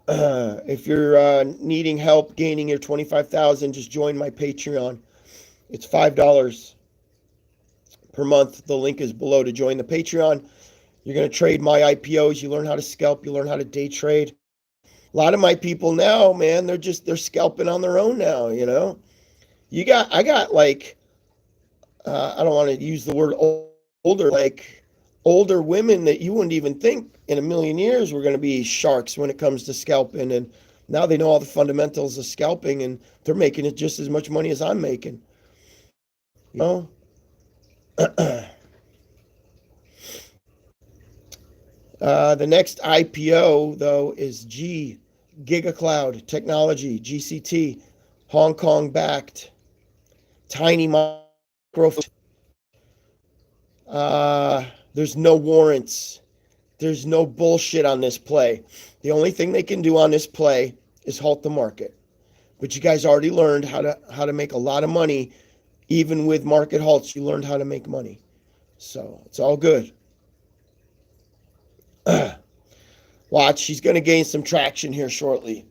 If you're needing help gaining your 25,000, just join my Patreon. It's $5 per month. The link is below to join the Patreon. You're going to trade my IPOs. You learn how to scalp. You learn how to day trade. A lot of my people now, man, they're scalping on their own now, you know. I got like, I don't want to use the word older, like older women that you wouldn't even think in a million years were going to be sharks when it comes to scalping. And now they know all the fundamentals of scalping and they're making it just as much money as I'm making. You know? The next IPO, though, is Giga Cloud Technology, GCT, Hong Kong backed, tiny micro. There's no warrants. There's no bullshit on this play. The only thing they can do on this play is halt the market. But you guys already learned how to make a lot of money. Even with market halts, you learned how to make money. So it's all good. Watch, she's going to gain some traction here shortly.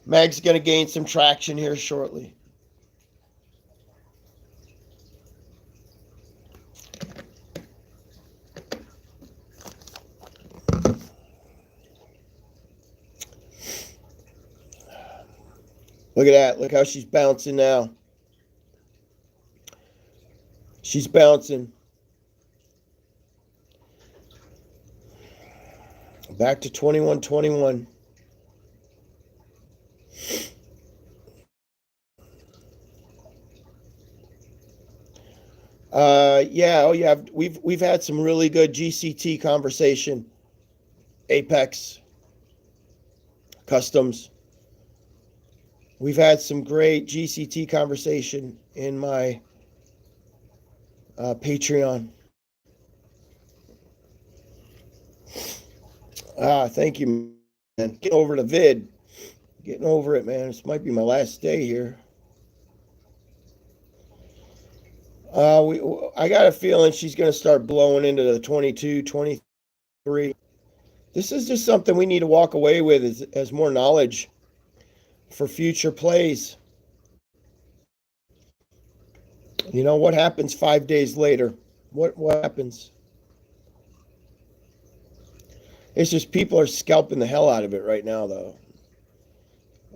Meg's going to gain some traction here shortly. Look at that. Look how she's bouncing now. She's bouncing. Back to 21.21. Yeah. We've had some really good GCT conversation. Apex, customs. We've had some great GCT conversation in my Patreon. Thank you, man. Getting over the vid. Getting over it, man. This might be my last day here. I got a feeling she's going to start blowing into the 22, 23. This is just something we need to walk away with as more knowledge for future plays. You know, what happens 5 days later? What happens? It's just people are scalping the hell out of it right now, though.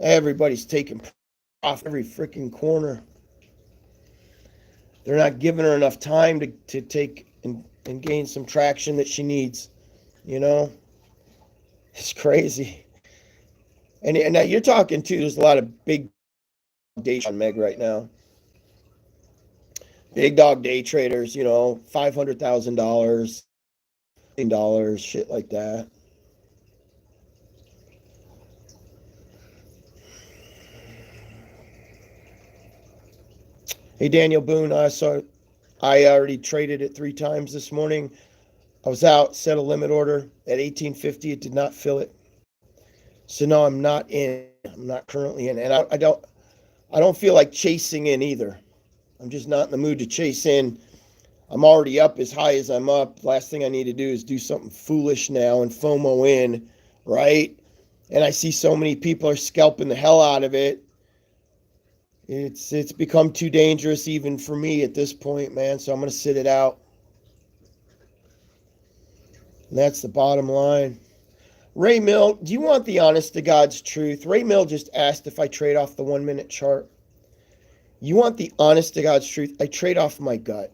Everybody's taking off every freaking corner. They're not giving her enough time to take and gain some traction that she needs. You know? It's crazy. And now you're talking, too, there's a lot of big day on Meg right now. Big dog day traders, you know, $500,000, shit like that. Hey, Daniel Boone, I already traded it 3 times this morning. I was out, set a limit order at 1850. It did not fill it. So no, I'm not in. I'm not currently in, and I don't feel like chasing in either. I'm just not in the mood to chase in. I'm already up as high as I'm up. Last thing I need to do is do something foolish now and FOMO in, right? And I see so many people are scalping the hell out of it. It's become too dangerous even for me at this point, man. So I'm gonna sit it out. And that's the bottom line. Ray Mill, do you want the honest to God's truth? Ray Mill just asked if I trade off the 1 minute chart. You want the honest to God's truth? I trade off my gut.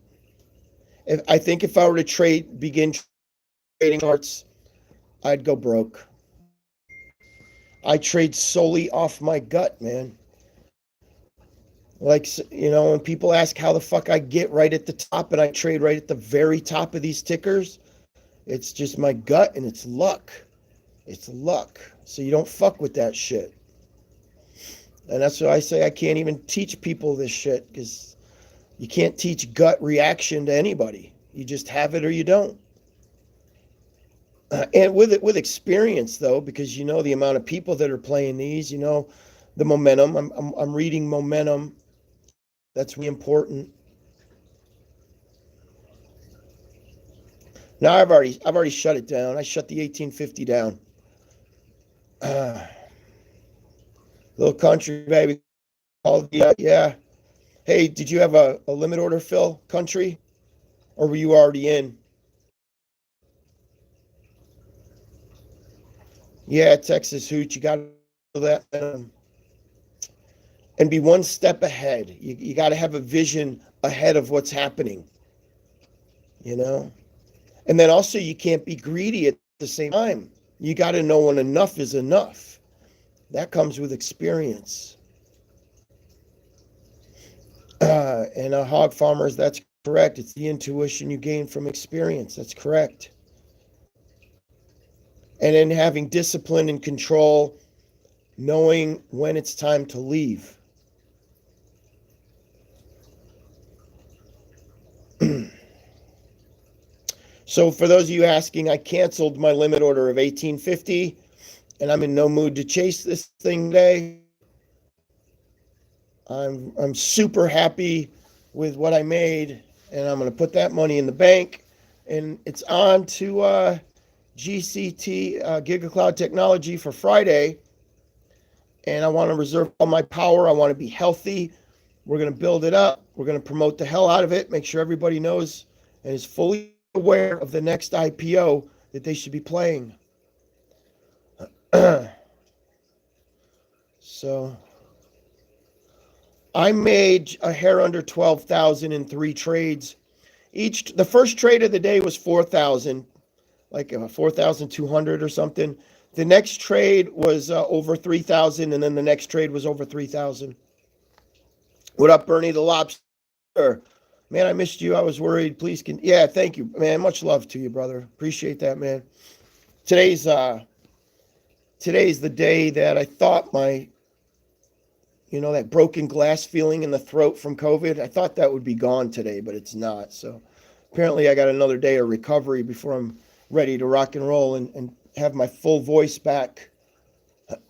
I think if I were to begin trading charts, I'd go broke. I trade solely off my gut, man. Like, when people ask how the fuck I get right at the top and I trade right at the very top of these tickers, it's just my gut and it's luck. It's luck. So you don't fuck with that shit. And that's why I say I can't even teach people this shit, because you can't teach gut reaction to anybody. You just have it or you don't. And with experience, though, because you know the amount of people that are playing these, you know the momentum. I'm reading momentum. That's really important. Now I've already shut it down. I shut the 1850 down. Little country, baby. Yeah. Hey, did you have a limit order fill, country? Or were you already in? Yeah, Texas Hoot. You got to do that. And be one step ahead. You got to have a vision ahead of what's happening. And then also you can't be greedy at the same time. You got to know when enough is enough. That comes with experience. And hog farmers, that's correct. It's the intuition you gain from experience. That's correct. And then having discipline and control, knowing when it's time to leave. So for those of you asking, I canceled my limit order of 1850, and I'm in no mood to chase this thing today. I'm super happy with what I made, and I'm going to put that money in the bank, and it's on to GCT, Giga Cloud Technology, for Friday. And I want to reserve all my power. I want to be healthy. We're going to build it up. We're going to promote the hell out of it. Make sure everybody knows and is fully aware of the next IPO that they should be playing. So I made a hair under 12,000 in 3 trades. The first trade of the day was 4,000, like 4,200 or something. The next trade was over 3,000, and then the next trade was over 3,000. What up, Bernie the Lobster? Man, I missed you. I was worried. Please yeah, thank you, man. Much love to you, brother. Appreciate that, man. Today's the day that I thought that broken glass feeling in the throat from COVID, I thought that would be gone today, but it's not. So apparently I got another day of recovery before I'm ready to rock and roll and have my full voice back.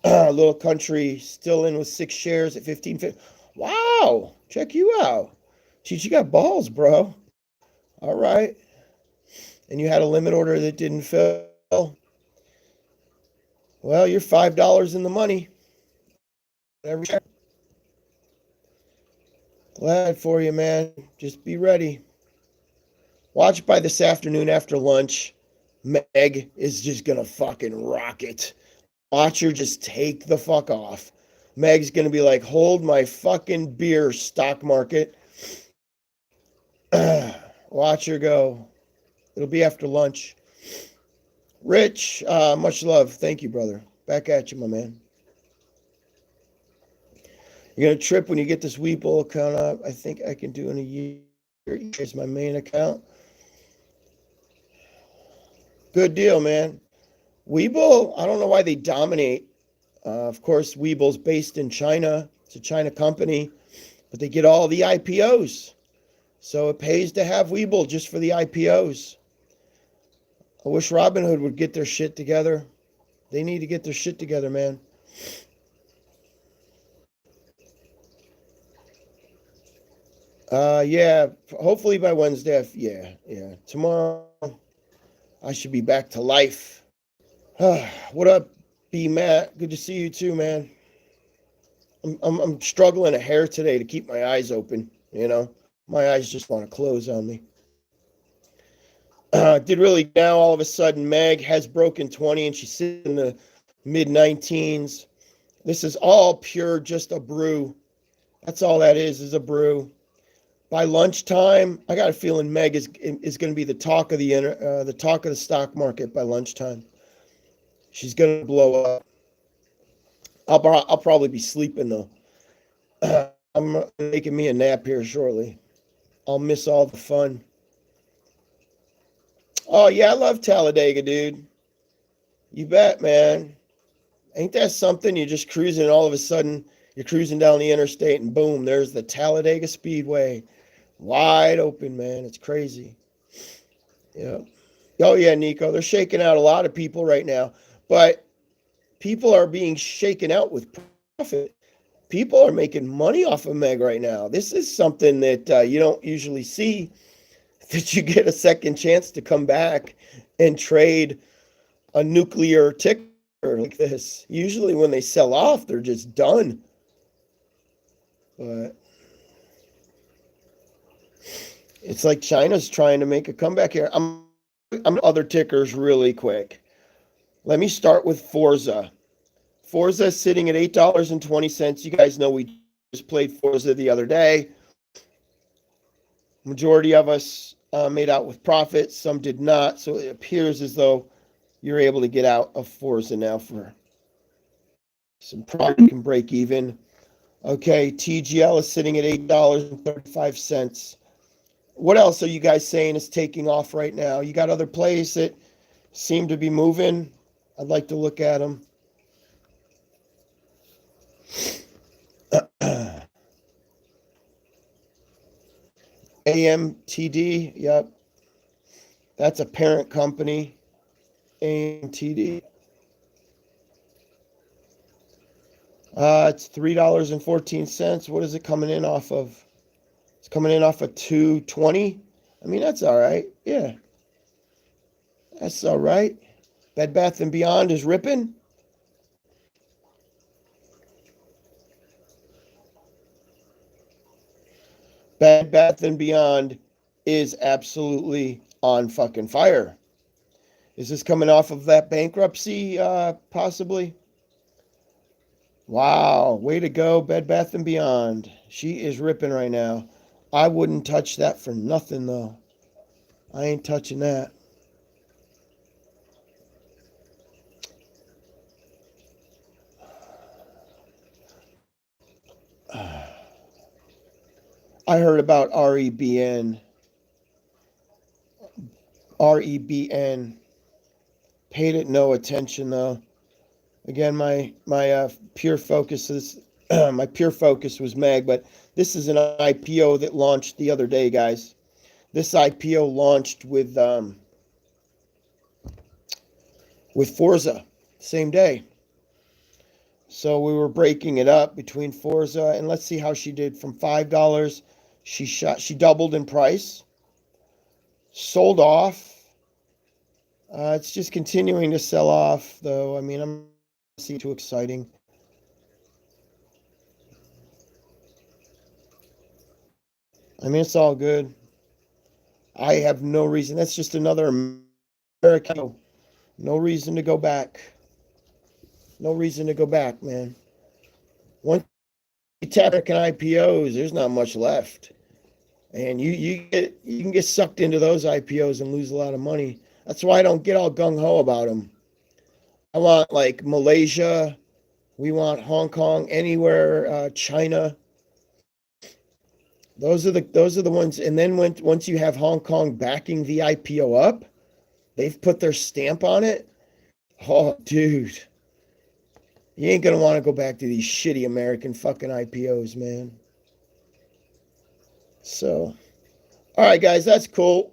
Little country still in with 6 shares at 15.50. Wow, check you out. Geez, you got balls, bro. All right. And you had a limit order that didn't fill. Well, you're $5 in the money. Every share. Glad for you, man. Just be ready. Watch by this afternoon after lunch. Meg is just going to fucking rock it. Watch her just take the fuck off. Meg's going to be like, hold my fucking beer, stock market. Watch her go. It'll be after lunch. Rich, much love. Thank you, brother. Back at you, my man. You're going to trip when you get this Webull account up. I think I can do in a year. Here's my main account. Good deal, man. Webull, I don't know why they dominate. Of course, Webull's based in China. It's a China company, but they get all the IPOs. So it pays to have Webull just for the IPOs. I wish Robinhood would get their shit together. They need to get their shit together, man. Yeah, hopefully by Wednesday. Yeah. Tomorrow I should be back to life. What up, B Matt? Good to see you too, man. I'm struggling a hair today to keep my eyes open. My eyes just want to close on me. Did really now all of a sudden Meg has broken 20 and she's sitting in the mid 19s. This is all pure, just a brew. That's all that is a brew. By lunchtime, I got a feeling Meg is going to be the talk of the talk of the stock market by lunchtime. She's going to blow up. I'll probably be sleeping though. I'm making me a nap here shortly. I'll miss all the fun. Oh yeah, I love Talladega, dude. You bet, man. Ain't that something? You're just cruising, and all of a sudden you're cruising down the interstate, and boom, there's the Talladega Speedway, wide open, man. It's crazy. Yeah. Oh yeah, Nico. They're shaking out a lot of people right now, but people are being shaken out with profit. People are making money off of Meg right now. This is something that you don't usually see. That you get a second chance to come back and trade a nuclear ticker like this. Usually when they sell off, they're just done. But it's like China's trying to make a comeback here. I'm other tickers really quick. Let me start with Forza. Forza is sitting at $8.20. You guys know we just played Forza the other day. Majority of us made out with profit. Some did not. So it appears as though you're able to get out of Forza now for some profit. You can break even. Okay, TGL is sitting at $8.35. What else are you guys saying is taking off right now? You got other plays that seem to be moving. I'd like to look at them. AMTD, yep. That's a parent company. AMTD. It's $3.14. What is it coming in off of? It's coming in off of 220. I mean, that's all right. Yeah. That's all right. Bed Bath & Beyond is ripping. Bed Bath & Beyond is absolutely on fucking fire. Is this coming off of that bankruptcy, possibly? Wow, way to go, Bed Bath & Beyond. She is ripping right now. I wouldn't touch that for nothing, though. I ain't touching that. I heard about REBN. REBN. Paid it no attention, though. Again, my pure focus is my pure focus was Meg, but this is an IPO that launched the other day, guys. This IPO launched with Forza, same day. So we were breaking it up between Forza and let's see how she did from $5. She doubled in price, sold off. It's just continuing to sell off, though. I mean, I'm not seeing too exciting. I mean, it's all good. I have no reason. That's just another American. No reason to go back. No reason to go back, man. Once you tap American IPOs, there's not much left. And you can get sucked into those IPOs and lose a lot of money. That's why I don't get all gung ho about them. I want like Malaysia, we want Hong Kong, anywhere, China. Those are the ones. And then once you have Hong Kong backing the IPO up, they've put their stamp on it. Oh, dude, you ain't gonna want to go back to these shitty American fucking IPOs, man. So, all right, guys, that's cool.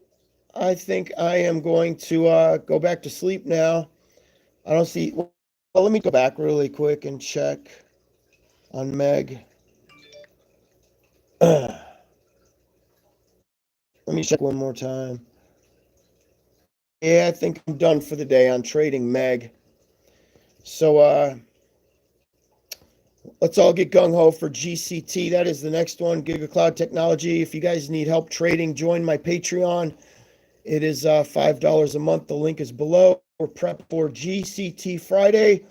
I think I am going to go back to sleep now. I don't see Well, let me go back really quick and check on Meg. Let me check one more time. Yeah, I think I'm done for the day on trading Meg. So let's all get gung-ho for GCT. That is the next one, Giga Cloud Technology. If you guys need help trading, join my Patreon. It is $5 a month. The link is below. We're prepped for GCT Friday.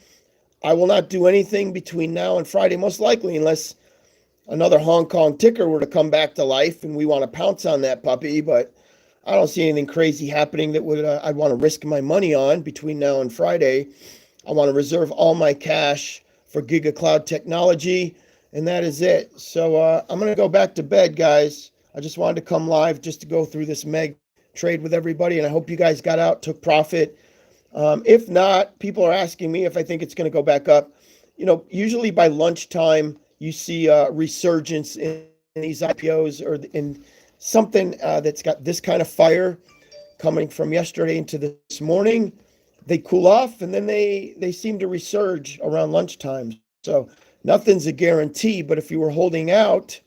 I will not do anything between now and Friday, most likely, unless another Hong Kong ticker were to come back to life and we want to pounce on that puppy. But I don't see anything crazy happening that would I'd want to risk my money on between now and Friday. I want to reserve all my cash for Giga Cloud Technology, and that is it. So I'm going to go back to bed, guys. I just wanted to come live just to go through this Meg trade with everybody, and I hope you guys got out, took profit. If not, people are asking me if I think it's going to go back up. Usually by lunchtime, you see a resurgence in these IPOs or in something that's got this kind of fire coming from yesterday into this morning. They cool off and then they seem to resurge around lunchtime. So nothing's a guarantee, but if you were holding out,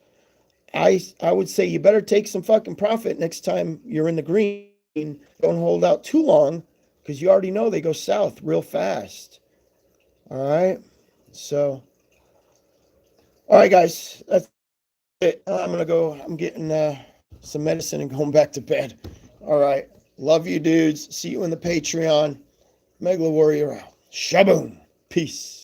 I would say you better take some fucking profit next time you're in the green. Don't hold out too long because you already know they go south real fast. All right. So, all right, guys, that's it. I'm going to go. I'm getting some medicine and going back to bed. All right. Love you, dudes. See you in the Patreon. Megl Warrior out. Shaboom. Peace.